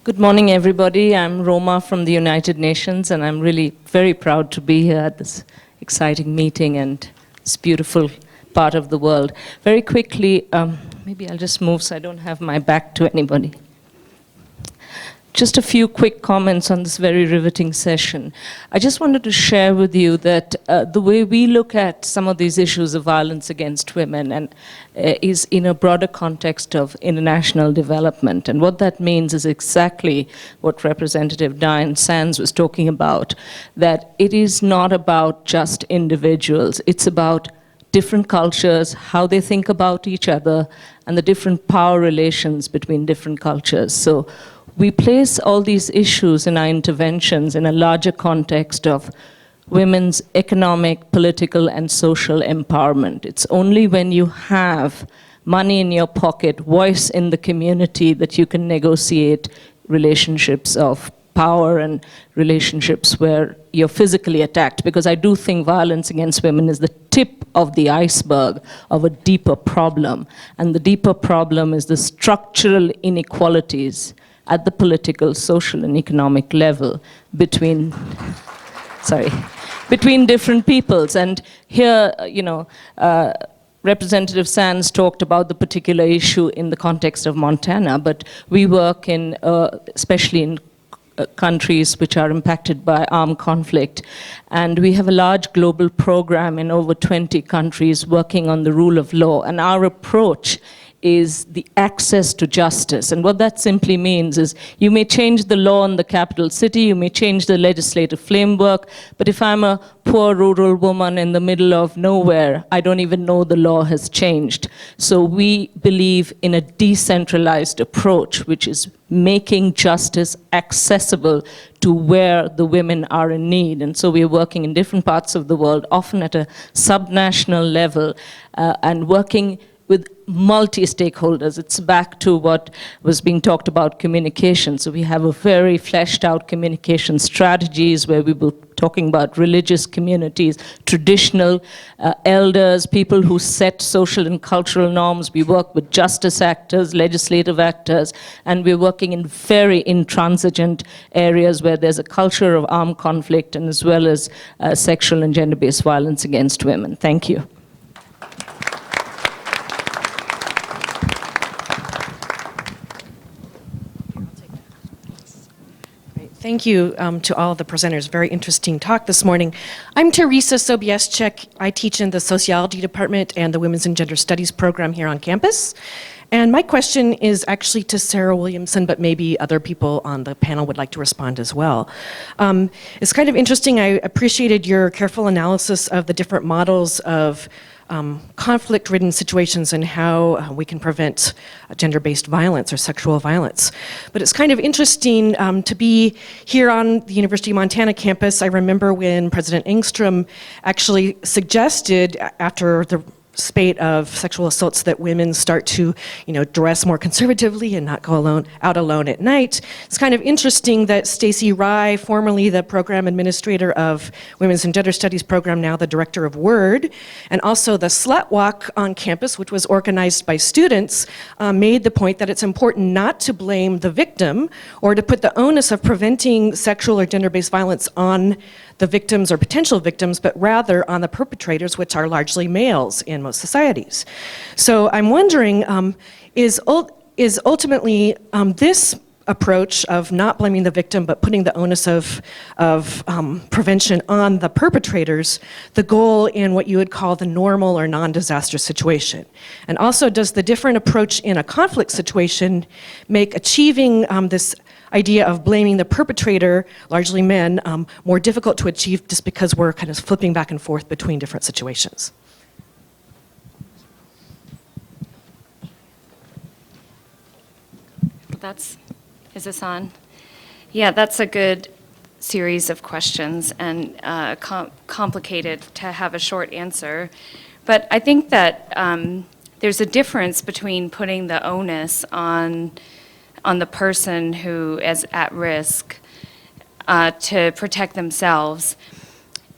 Good morning, everybody. I'm Roma from the United Nations, and I'm really very proud to be here at this exciting meeting and this beautiful part of the world. Very quickly, maybe I'll just move so I don't have my back to anybody. Just a few quick comments on this very riveting session. I just wanted to share with you that the way we look at some of these issues of violence against women and is in a broader context of international development. And what that means is exactly what Representative Diane Sands was talking about, that it is not about just individuals. It's about different cultures, how they think about each other, and the different power relations between different cultures. So we place all these issues in our interventions in a larger context of women's economic, political, and social empowerment. It's only when you have money in your pocket, voice in the community, that you can negotiate relationships of power and relationships where you're physically attacked. Because I do think violence against women is the tip of the iceberg of a deeper problem. And the deeper problem is the structural inequalities at the political, social, and economic level between different peoples. And here, Representative Sands talked about the particular issue in the context of Montana, but we work in, especially in countries which are impacted by armed conflict. And we have a large global program in over 20 countries working on the rule of law. And our approach is the access to justice. And what that simply means is you may change the law in the capital city, you may change the legislative framework, but if I'm a poor rural woman in the middle of nowhere, I don't even know the law has changed. So we believe in a decentralized approach, which is making justice accessible to where the women are in need. And so we are working in different parts of the world, often at a subnational level, and working with multi-stakeholders. It's back to what was being talked about, communication. So we have a very fleshed out communication strategies where we were talking about religious communities, traditional elders, people who set social and cultural norms. We work with justice actors, legislative actors, and we're working in very intransigent areas where there's a culture of armed conflict and as well as sexual and gender-based violence against women. Thank you. Thank you to all of the presenters. Very interesting talk this morning. I'm Teresa Sobieschek. I teach in the Sociology Department and the Women's and Gender Studies program here on campus. And my question is actually to Sarah Williamson, but maybe other people on the panel would like to respond as well. It's kind of interesting. I appreciated your careful analysis of the different models of conflict-ridden situations and how we can prevent gender-based violence or sexual violence. But it's kind of interesting to be here on the University of Montana campus. I remember when President Engstrom actually suggested, after the spate of sexual assaults, that women start to, dress more conservatively and not go out alone at night. It's kind of interesting that Stacy Rye, formerly the program administrator of Women's and Gender Studies program, now the director of WORD, and also the Slut Walk on campus, which was organized by students, made the point that it's important not to blame the victim or to put the onus of preventing sexual or gender-based violence on the victims or potential victims, but rather on the perpetrators, which are largely males in most societies. So I'm wondering, is ultimately this approach of not blaming the victim but putting the onus of prevention on the perpetrators the goal in what you would call the normal or non-disaster situation? And also, does the different approach in a conflict situation make achieving this idea of blaming the perpetrator, largely men, more difficult to achieve just because we're kind of flipping back and forth between different situations? Is this on? Yeah, that's a good series of questions and complicated to have a short answer. But I think that there's a difference between putting the onus on the person who is at risk to protect themselves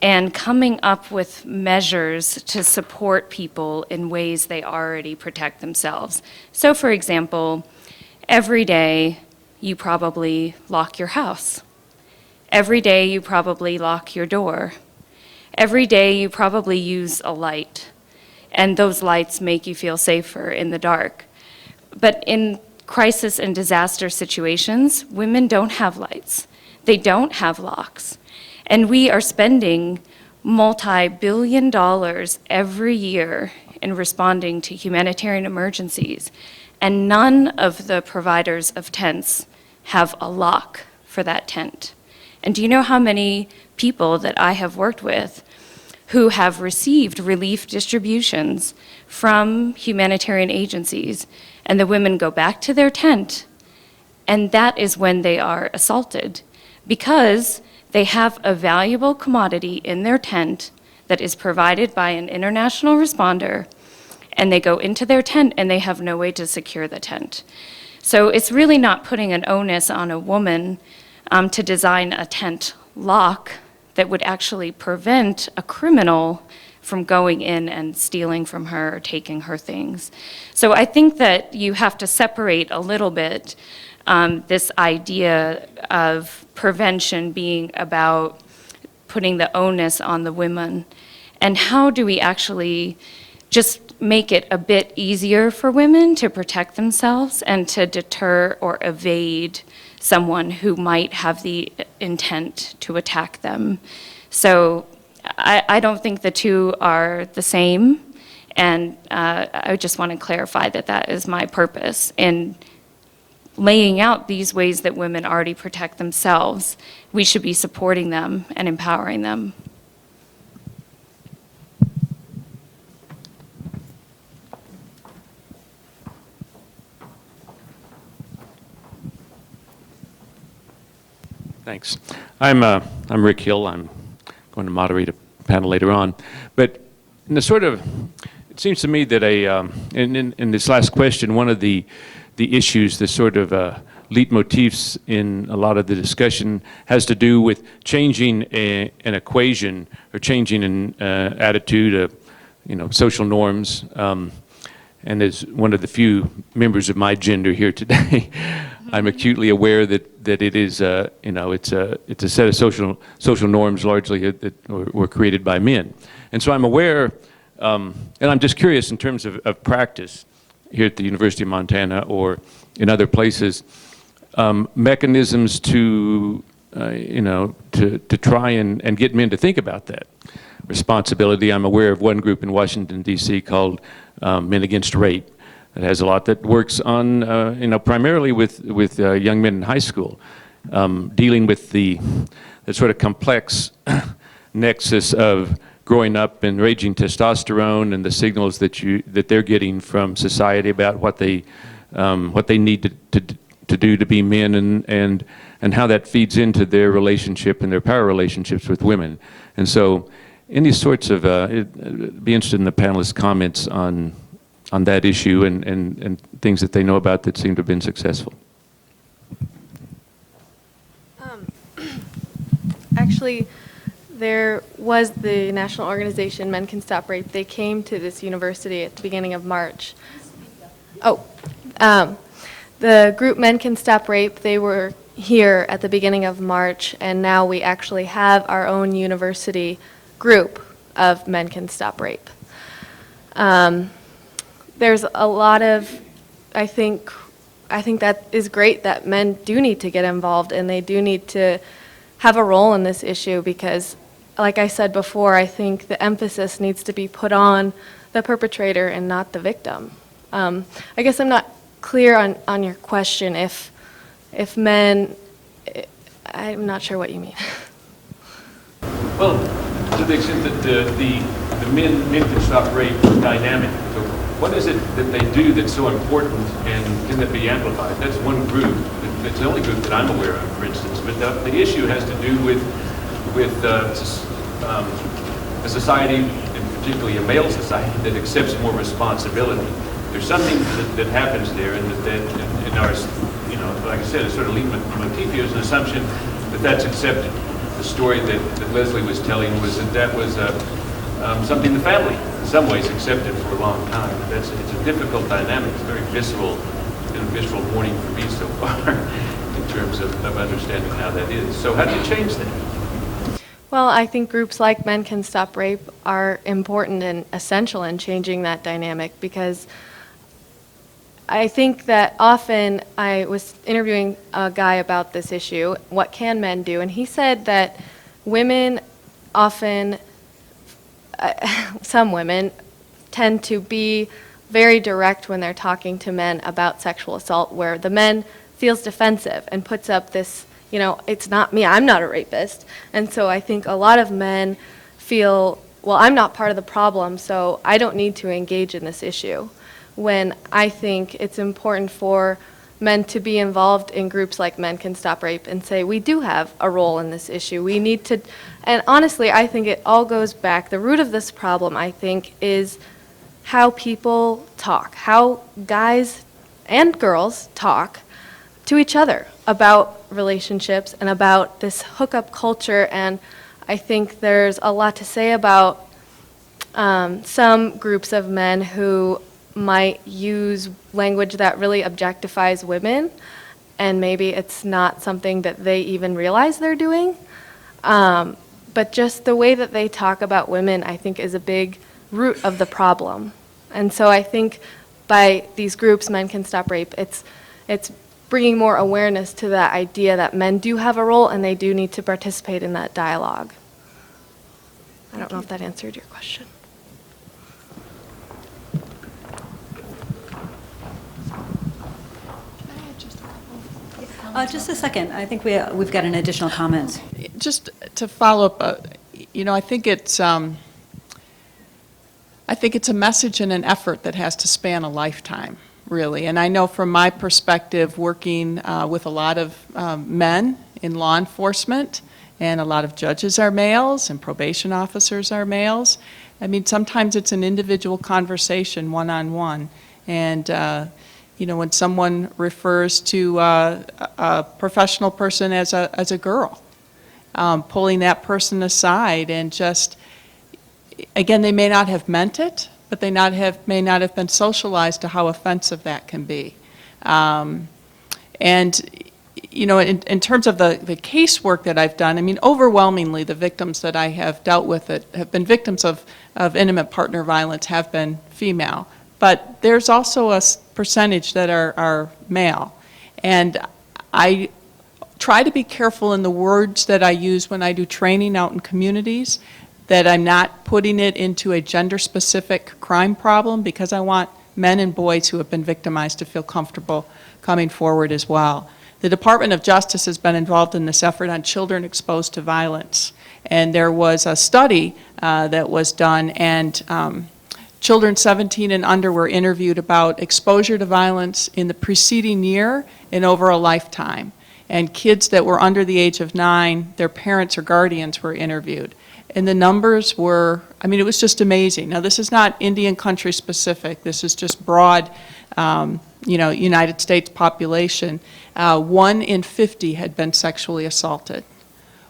and coming up with measures to support people in ways they already protect themselves. So for example, every day you probably lock your house. Every day you probably lock your door. Every day you probably use a light, and those lights make you feel safer in the dark. But in crisis and disaster situations, women don't have lights. They don't have locks. And we are spending multi-billion dollars every year in responding to humanitarian emergencies. And none of the providers of tents have a lock for that tent. And do you know how many people that I have worked with who have received relief distributions from humanitarian agencies, and the women go back to their tent, and that is when they are assaulted, because they have a valuable commodity in their tent that is provided by an international responder, and they go into their tent and they have no way to secure the tent. So it's really not putting an onus on a woman to design a tent lock that would actually prevent a criminal from going in and stealing from her or taking her things. So I think that you have to separate a little bit this idea of prevention being about putting the onus on the women, and how do we actually just make it a bit easier for women to protect themselves and to deter or evade someone who might have the intent to attack them. So I don't think the two are the same And I just want to clarify that that is my purpose. In laying out these ways that women already protect themselves, we should be supporting them and empowering them. Thanks. I'm Rick Hill. I'm going to moderate a panel later on. But in the sort of, it seems to me that in this last question, one of the issues, the sort of leitmotifs in a lot of the discussion has to do with changing an equation or changing an attitude of, social norms. And as one of the few members of my gender here today, I'm acutely aware that it is, it's a set of social norms largely that were created by men. And so I'm aware, and I'm just curious in terms of practice here at the University of Montana or in other places, mechanisms to try and get men to think about that responsibility. I'm aware of one group in Washington, D.C. called Men Against Rape. It has a lot that works on, primarily with young men in high school, dealing with the sort of complex nexus of growing up and raging testosterone and the signals that they're getting from society about what they need to do to be men and how that feeds into their relationship and their power relationships with women. And so, any sorts of be interested in the panelists' comments on that issue and things that they know about that seem to have been successful. Actually, there was the national organization Men Can Stop Rape. They came to this university at the beginning of March. The group Men Can Stop Rape, they were here at the beginning of March, and now we actually have our own university group of Men Can Stop Rape. There's a lot of, I think that is great that men do need to get involved and they do need to have a role in this issue because, like I said before, I think the emphasis needs to be put on the perpetrator and not the victim. I guess I'm not clear on your question if men, I'm not sure what you mean. Well, to the extent that the men can stop rape dynamic. So what is it that they do that's so important and can that be amplified? That's one group. It's the only group that I'm aware of, for instance. But the issue has to do with a society, and particularly a male society, that accepts more responsibility. There's something that happens there, and that in our, like I said, a sort of leitmotif here is an assumption that that's accepted. The story that Leslie was telling was that was something the family, in some ways, accepted for a long time. It's a difficult dynamic. It's very visceral, been a visceral morning for me so far in terms of understanding how that is. So how do you change that? Well, I think groups like Men Can Stop Rape are important and essential in changing that dynamic because I think that often I was interviewing a guy about this issue, what can men do? And he said that women often, some women, tend to be very direct when they're talking to men about sexual assault, where the man feels defensive and puts up this, it's not me, I'm not a rapist. And so I think a lot of men feel, well, I'm not part of the problem, so I don't need to engage in this issue. When I think it's important for men to be involved in groups like Men Can Stop Rape and say, we do have a role in this issue. We need to, and honestly, I think it all goes back. The root of this problem, I think, is how people talk, how guys and girls talk to each other about relationships and about this hookup culture. And I think there's a lot to say about some groups of men who might use language that really objectifies women, and maybe it's not something that they even realize they're doing. But just the way that they talk about women, I think, is a big root of the problem. And so I think by these groups, Men Can Stop Rape, it's bringing more awareness to that idea that men do have a role and they do need to participate in that dialogue. I don't know if that answered your question. Just a second. I think we've got an additional comment. Just to follow up, I think it's a message and an effort that has to span a lifetime, really. And I know from my perspective, working with a lot of men in law enforcement, and a lot of judges are males, and probation officers are males. I mean, sometimes it's an individual conversation, one-on-one. And, when someone refers to a professional person as a girl, pulling that person aside and just, again, they may not have meant it, but they may not have been socialized to how offensive that can be. In terms of the casework that I've done, I mean, overwhelmingly the victims that I have dealt with that have been victims of intimate partner violence have been female. But there's also a percentage that are male. And I try to be careful in the words that I use when I do training out in communities, that I'm not putting it into a gender-specific crime problem, because I want men and boys who have been victimized to feel comfortable coming forward as well. The Department of Justice has been involved in this effort on children exposed to violence. And there was a study that was done, and children 17 and under were interviewed about exposure to violence in the preceding year and over a lifetime. And kids that were under the age of 9, their parents or guardians were interviewed. And the numbers were, I mean, it was just amazing. Now, this is not Indian country specific. This is just broad, United States population. 1 in 50 had been sexually assaulted.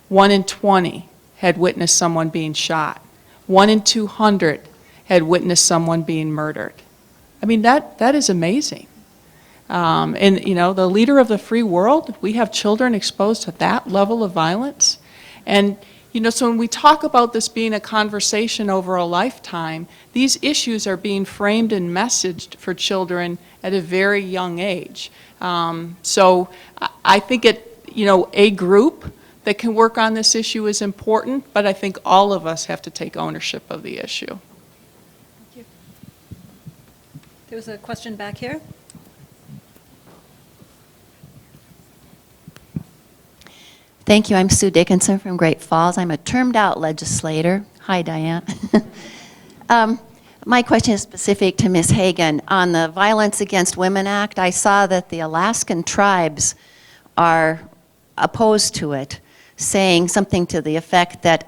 1 in 20 had witnessed someone being shot. 1 in 200 had witnessed someone being murdered. I mean, that is amazing. The leader of the free world, we have children exposed to that level of violence. And, so when we talk about this being a conversation over a lifetime, these issues are being framed and messaged for children at a very young age. So I think a group that can work on this issue is important, but I think all of us have to take ownership of the issue. Thank you. There was a question back here. Thank you. I'm Sue Dickinson from Great Falls. I'm a termed out legislator. Hi, Diane. My question is specific to Ms. Hagan. On the Violence Against Women Act, I saw that the Alaskan tribes are opposed to it, saying something to the effect that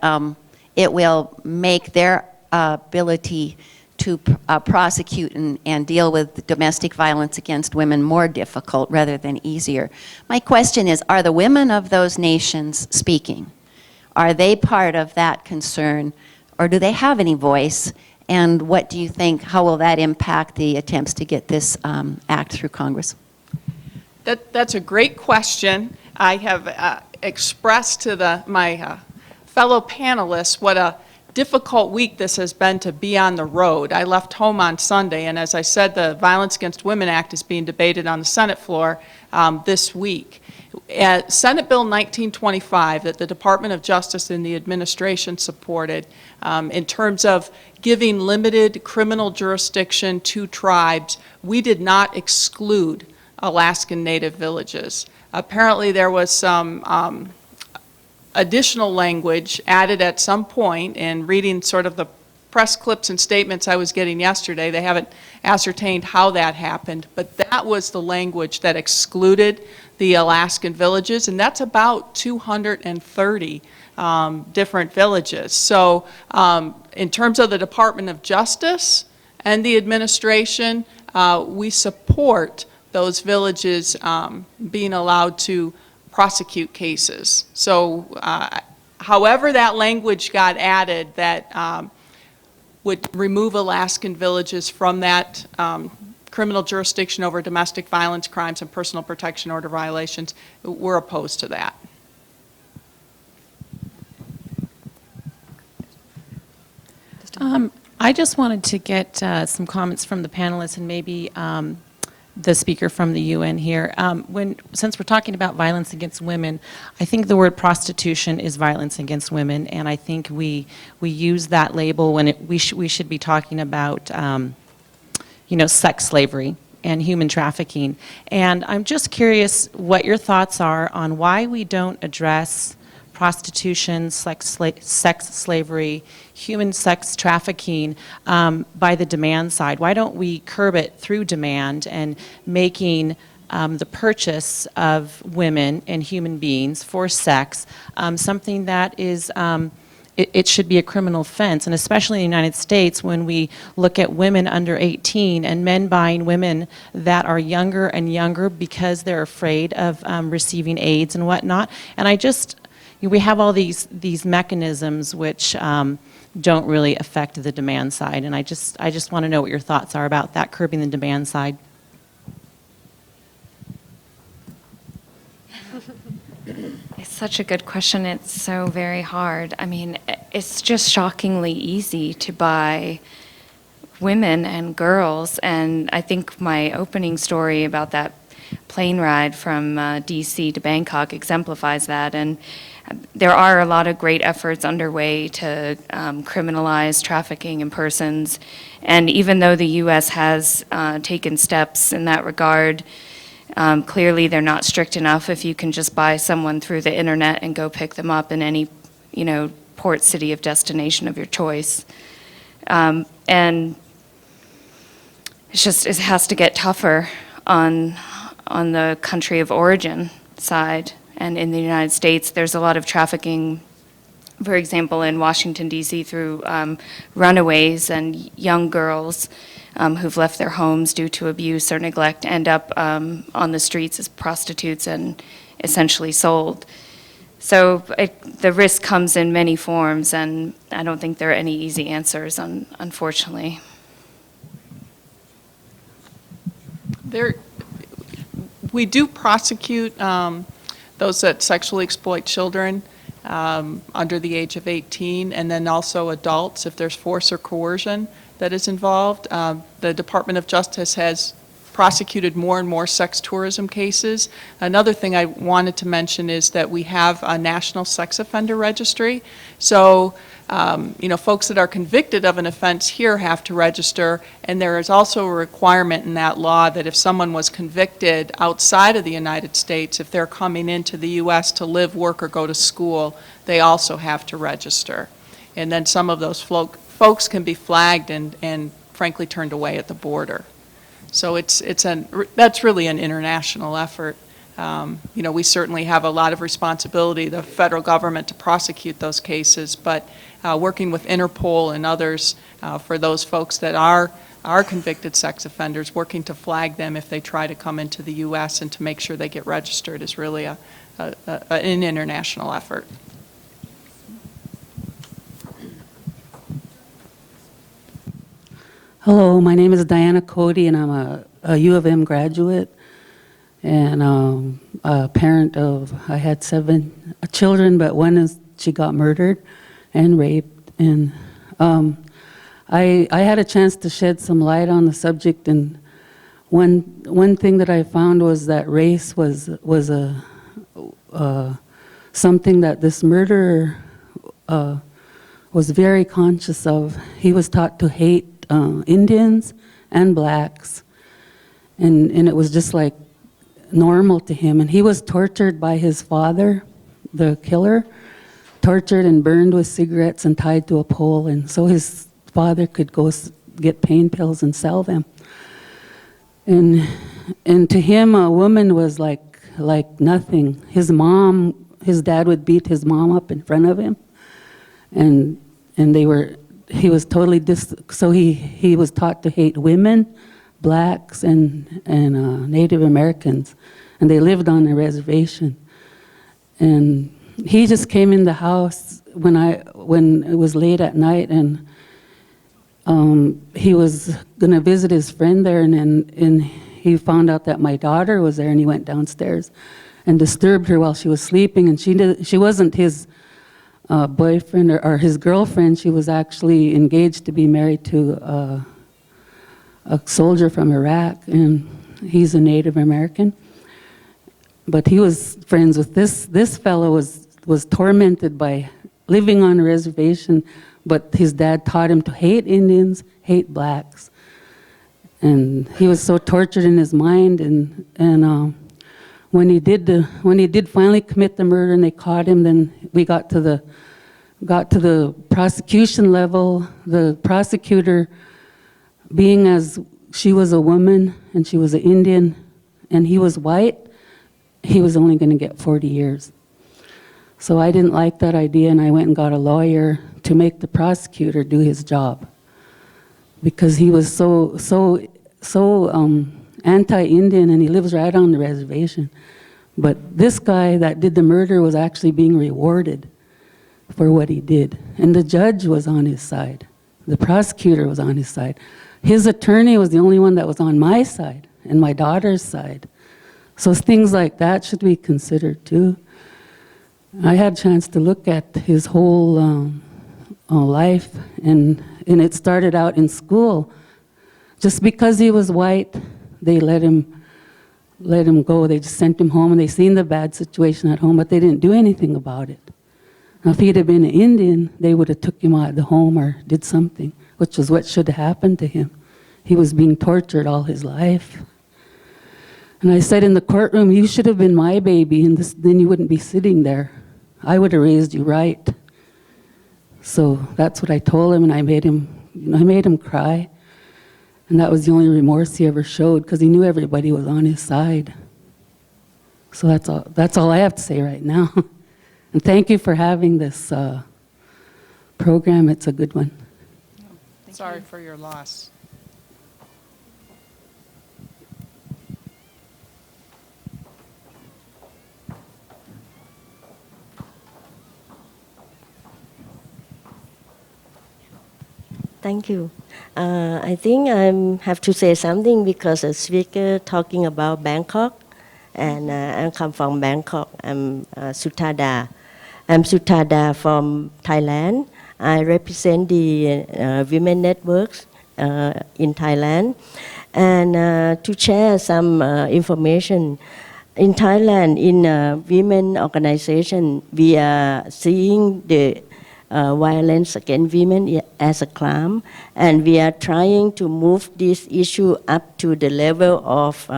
it will make their ability to prosecute and deal with domestic violence against women more difficult rather than easier. My question is, are the women of those nations speaking? Are they part of that concern, or do they have any voice? And what do you think, how will that impact the attempts to get this act through Congress? That's a great question. I have expressed to my fellow panelists what a difficult week this has been to be on the road. I left home on Sunday, and as I said, the Violence Against Women Act is being debated on the Senate floor this week. Senate Bill 1925 that the Department of Justice and the administration supported in terms of giving limited criminal jurisdiction to tribes, we did not exclude Alaskan Native villages. Apparently there was some additional language added at some point, and reading sort of the press clips and statements I was getting yesterday, they haven't ascertained how that happened, but that was the language that excluded the Alaskan villages, and that's about 230 different villages. So in terms of the Department of Justice and the administration, we support those villages being allowed to prosecute cases. So however that language got added that would remove Alaskan villages from that criminal jurisdiction over domestic violence crimes and personal protection order violations, we're opposed to that. I just wanted to get some comments from the panelists and maybe the speaker from the UN here. Since we're talking about violence against women, I think the word prostitution is violence against women, and I think we use that label when we should be talking about sex slavery and human trafficking. And I'm just curious what your thoughts are on why we don't address prostitution, sex slavery, human sex trafficking by the demand side. Why don't we curb it through demand and making the purchase of women and human beings for sex something that is it should be a criminal offense, and especially in the United States when we look at women under 18 and men buying women that are younger and younger because they're afraid of receiving AIDS and whatnot. And we have all these mechanisms which don't really affect the demand side, and I just want to know what your thoughts are about that, curbing the demand side. It's such a good question. It's so very hard. I mean, it's just shockingly easy to buy women and girls. And I think my opening story about that plane ride from DC to Bangkok exemplifies that. And there are a lot of great efforts underway to criminalize trafficking in persons. And even though the U.S. has taken steps in that regard, clearly they're not strict enough if you can just buy someone through the internet and go pick them up in any, port city of destination of your choice. And it has to get tougher on the country of origin side. And in the United States, there's a lot of trafficking, for example, in Washington, D.C. through runaways and young girls who've left their homes due to abuse or neglect end up on the streets as prostitutes and essentially sold. So the risk comes in many forms, and I don't think there are any easy answers, unfortunately. We do prosecute those that sexually exploit children under the age of 18, and then also adults if there's force or coercion that is involved. The Department of Justice has prosecuted more and more sex tourism cases. Another thing I wanted to mention is that we have a national sex offender registry. So, folks that are convicted of an offense here have to register, and there is also a requirement in that law that if someone was convicted outside of the United States, if they're coming into the U.S. to live, work, or go to school, they also have to register. And then some of those folks can be flagged and frankly turned away at the border. So that's really an international effort. We certainly have a lot of responsibility, the federal government, to prosecute those cases, but working with Interpol and others for those folks that are convicted sex offenders, working to flag them if they try to come into the U.S. and to make sure they get registered is really an international effort. Hello, my name is Diana Cody, and I'm a U of M graduate and a parent of, I had 7 children, but she got murdered and raped. And I had a chance to shed some light on the subject, and one thing that I found was that race was something that this murderer was very conscious of. He was taught to hate Indians and blacks, and it was just like normal to him. And he was tortured by his father, the killer, tortured and burned with cigarettes and tied to a pole, and so his father could go get pain pills and sell them. And to him, a woman was like nothing. His dad would beat his mom up in front of him, and he was totally so he was taught to hate women, blacks, and Native Americans, and they lived on a reservation. And he just came in the house when it was late at night, and he was gonna visit his friend there, and he found out that my daughter was there, and he went downstairs and disturbed her while she was sleeping, and she wasn't his boyfriend or his girlfriend. She was actually engaged to be married to a soldier from Iraq, and he's a Native American. But he was friends with this fellow was tormented by living on a reservation, but his dad taught him to hate Indians, hate blacks. And he was so tortured in his mind, and when he did finally commit the murder and they caught him, then we got to the prosecution level. The prosecutor, being as she was a woman and she was an Indian and he was white, he was only going to get 40 years. So I didn't like that idea, and I went and got a lawyer to make the prosecutor do his job, because he was so anti-Indian, and he lives right on the reservation. But this guy that did the murder was actually being rewarded for what he did. And the judge was on his side. The prosecutor was on his side. His attorney was the only one that was on my side and my daughter's side. So things like that should be considered too. I had a chance to look at his whole life, and it started out in school. Just because he was white, they let him go. They just sent him home, and they seen the bad situation at home, but they didn't do anything about it. Now, if he'd have been an Indian, they would have took him out of the home or did something, which was what should have happened to him. He was being tortured all his life. And I said in the courtroom, you should have been my baby, and then you wouldn't be sitting there. I would have raised you right. So that's what I told him, and I made him cry. And that was the only remorse he ever showed, because he knew everybody was on his side. So that's all I have to say right now. And thank you for having this program. It's a good one. Sorry for your loss. Thank you. I think I have to say something because the speaker talking about Bangkok, and I come from Bangkok. I'm Suthada. I'm Suthada from Thailand. I represent the women networks in Thailand, and to share some information. In Thailand, in women organization, we are seeing the violence against women as a crime, and we are trying to move this issue up to the level of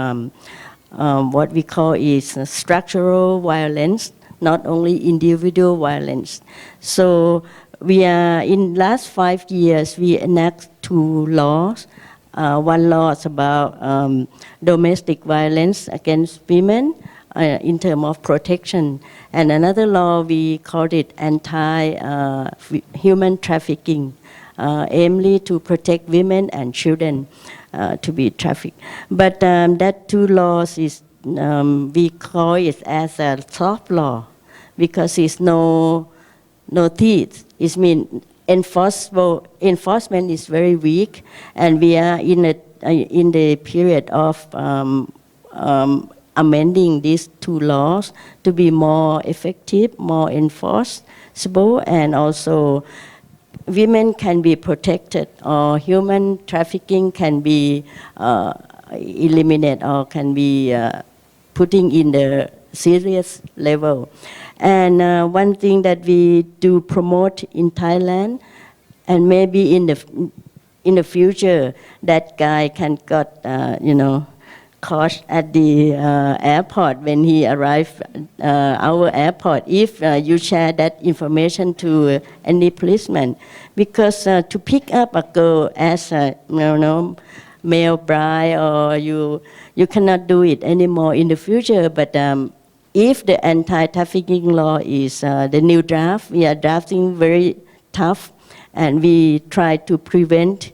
what we call is structural violence, not only individual violence. So we are, in last 5 years, we enact 2 laws. One law is about domestic violence against women, in terms of protection. And another law, we called it anti-human trafficking, aimly to protect women and children to be trafficked. But that 2 laws is, we call it as a soft law, because it's no teeth. It means enforcement is very weak, and we are in the period of amending these 2 laws to be more effective, more enforceable, and also women can be protected, or human trafficking can be eliminated, or can be putting in the serious level. And one thing that we do promote in Thailand, and maybe in the future, that guy can got caught at the airport when he arrived our airport, if you share that information to any policeman. Because to pick up a girl as a male bride, or you cannot do it anymore in the future. But if the anti-trafficking law is the new draft, we are drafting very tough, and we try to prevent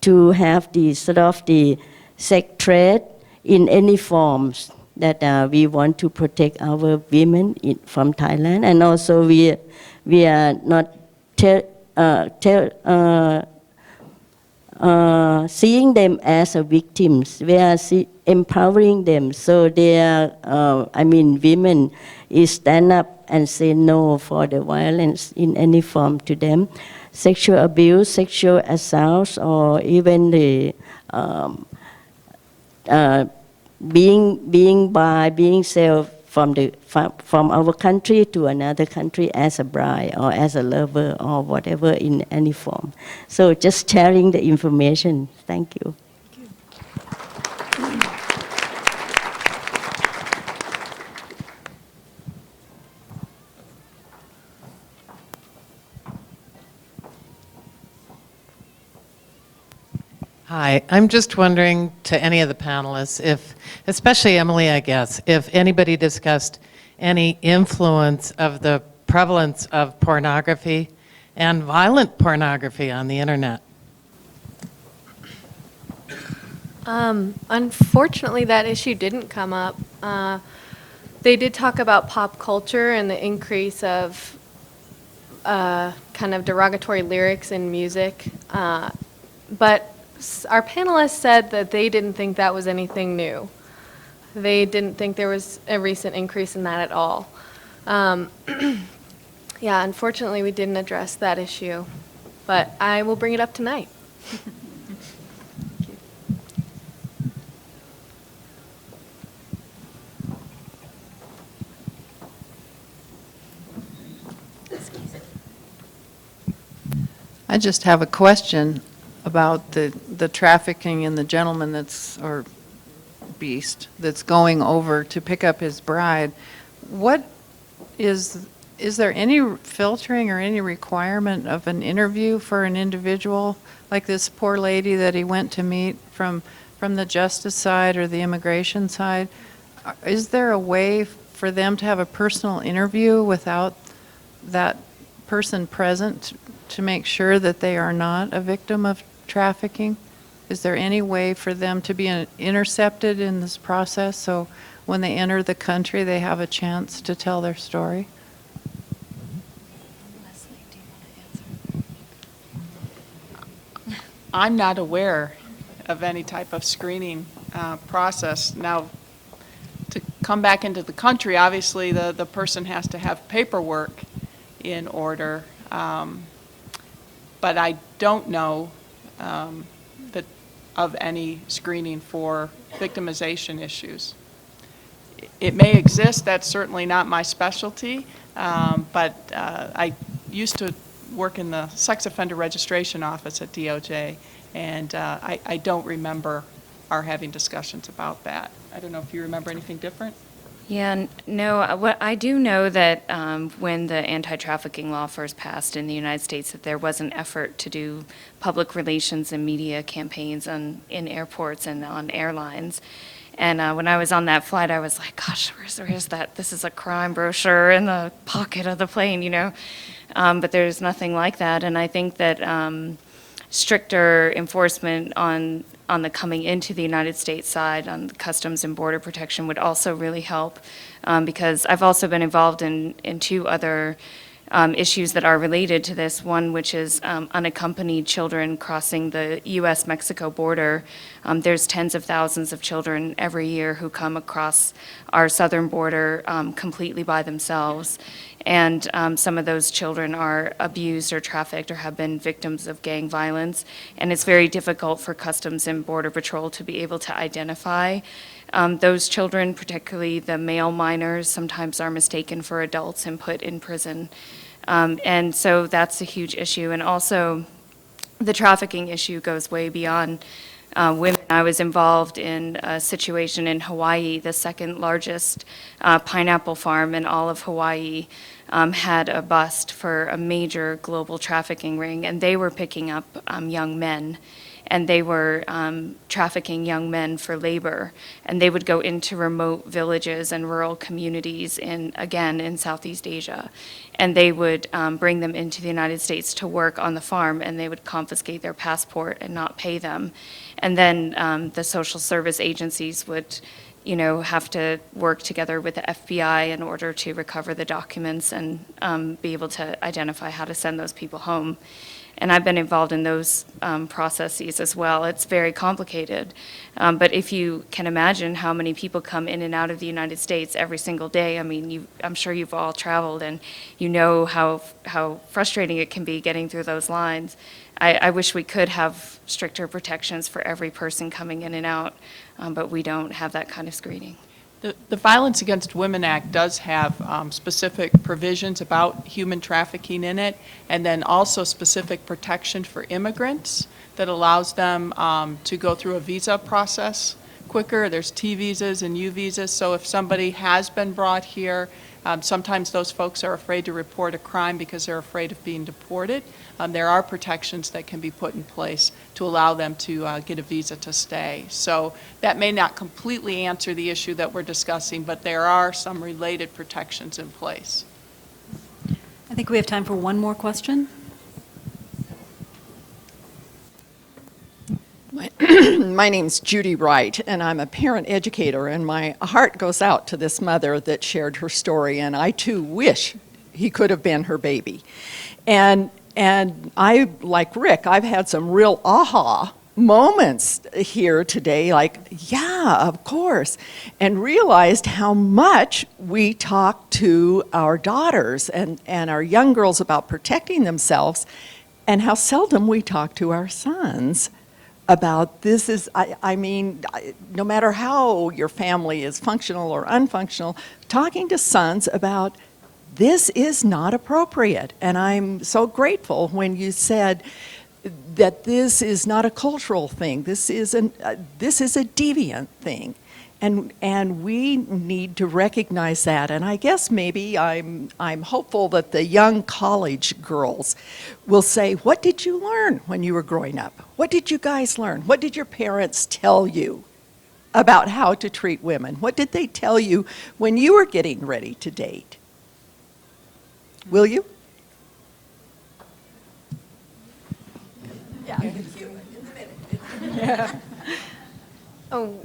to have the sort of the sex trade in any forms, that we want to protect our women from Thailand. And also we are not seeing them as victims. We are empowering them. So they are, women stand up and say no for the violence in any form to them. Sexual abuse, sexual assault, or even the being sold from our country to another country as a bride or as a lover or whatever in any form. So just sharing the information. Thank you. Hi, I'm just wondering to any of the panelists if, especially Emily, I guess, if anybody discussed any influence of the prevalence of pornography and violent pornography on the internet. Unfortunately, that issue didn't come up. They did talk about pop culture and the increase of kind of derogatory lyrics in music, but our panelists said that they didn't think that was anything new. They didn't think there was a recent increase in that at all. Yeah, unfortunately, we didn't address that issue, but I will bring it up tonight. I just have a question about the trafficking and the gentleman that's, or beast, that's going over to pick up his bride. What is there any filtering or any requirement of an interview for an individual like this poor lady that he went to meet from the justice side or the immigration side? Is there a way for them to have a personal interview without that person present to make sure that they are not a victim of trafficking? Is there any way for them to be intercepted in this process so when they enter the country they have a chance to tell their story? I'm not aware of any type of screening process. Now, to come back into the country, obviously the person has to have paperwork in order, but I don't know that of any screening for victimization issues. It may exist, that's certainly not my specialty, but I used to work in the sex offender registration office at DOJ, and I don't remember our having discussions about that. I don't know if you remember anything different? Yeah, no, what I do know that when the anti-trafficking law first passed in the United States, that there was an effort to do public relations and media campaigns in airports and on airlines. And when I was on that flight, I was like, gosh, where's that? This is a crime brochure in the pocket of the plane, you know? But there's nothing like that. And I think that stricter enforcement on the coming into the United States side, on the Customs and Border Protection, would also really help, because I've also been involved in two other issues that are related to this. One, which is unaccompanied children crossing the U.S.-Mexico border. There's tens of thousands of children every year who come across our southern border completely by themselves. And some of those children are abused or trafficked or have been victims of gang violence. And it's very difficult for Customs and Border Patrol to be able to identify those children, particularly the male minors, sometimes are mistaken for adults and put in prison. And so that's a huge issue. And also, the trafficking issue goes way beyond women. I was involved in a situation in Hawaii, the second largest pineapple farm in all of Hawaii, had a bust for a major global trafficking ring, and they were picking up young men, and they were trafficking young men for labor, and they would go into remote villages and rural communities in Southeast Asia, and they would bring them into the United States to work on the farm, and they would confiscate their passport and not pay them. And then the social service agencies would have to work together with the FBI in order to recover the documents and be able to identify how to send those people home. And I've been involved in those processes as well. It's very complicated. But if you can imagine how many people come in and out of the United States every single day, I mean, I'm sure you've all traveled and you know how frustrating it can be getting through those lines. I wish we could have stricter protections for every person coming in and out, but we don't have that kind of screening. The Violence Against Women Act does have specific provisions about human trafficking in it, and then also specific protection for immigrants that allows them to go through a visa process quicker. There's T visas and U visas, so if somebody has been brought here Sometimes those folks are afraid to report a crime because they're afraid of being deported. There are protections that can be put in place to allow them to get a visa to stay. So that may not completely answer the issue that we're discussing, but there are some related protections in place. I think we have time for one more question. My name's Judy Wright, and I'm a parent educator, and my heart goes out to this mother that shared her story, and I too wish he could have been her baby. And I, like Rick, I've had some real aha moments here today, like, yeah, of course, and realized how much we talk to our daughters and our young girls about protecting themselves, and how seldom we talk to our sons about this. Is, I mean, no matter how your family is functional or unfunctional, talking to sons about this is not appropriate. And I'm so grateful when you said that this is not a cultural thing. This is a deviant thing. And we need to recognize that. And I guess maybe I'm hopeful that the young college girls will say, what did you learn when you were growing up? What did you guys learn? What did your parents tell you about how to treat women? What did they tell you when you were getting ready to date? Will you? Yeah. Yeah. Oh,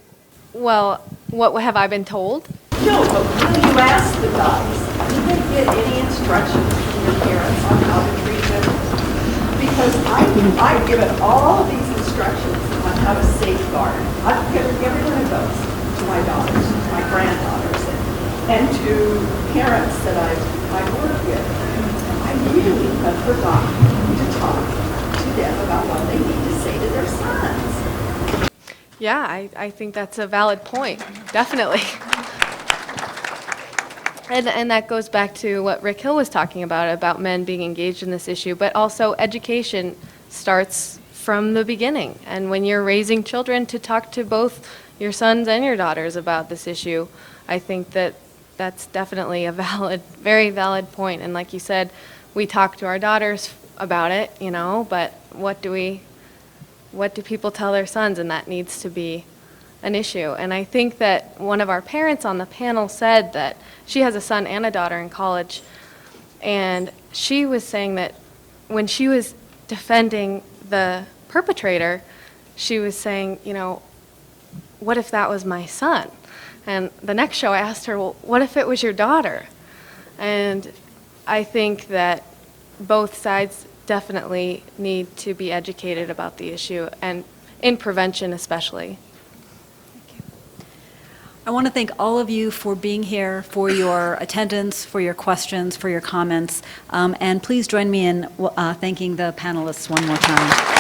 well, what have I been told? No, but will you ask the guys? Did they get any instructions from your parents on how to treat women? Because I've given all these instructions on how to safeguard. I've given every one of those to my daughters, to my granddaughters, and to parents that I've worked with. I really have forgotten to talk to them about what they need to say to their sons. Yeah, I think that's a valid point, definitely. And that goes back to what Rick Hill was talking about men being engaged in this issue, but also education starts from the beginning. And when you're raising children, to talk to both your sons and your daughters about this issue, I think that that's definitely a valid, very valid point. And like you said, we talk to our daughters about it, you know, but what do people tell their sons? And that needs to be an issue. And I think that one of our parents on the panel said that she has a son and a daughter in college, and she was saying that when she was defending the perpetrator, she was saying, you know, what if that was my son? And the next show I asked her, well, what if it was your daughter? And I think that both sides definitely need to be educated about the issue, and in prevention especially. I want to thank all of you for being here, for your attendance, for your questions, for your comments, and please join me in thanking the panelists one more time.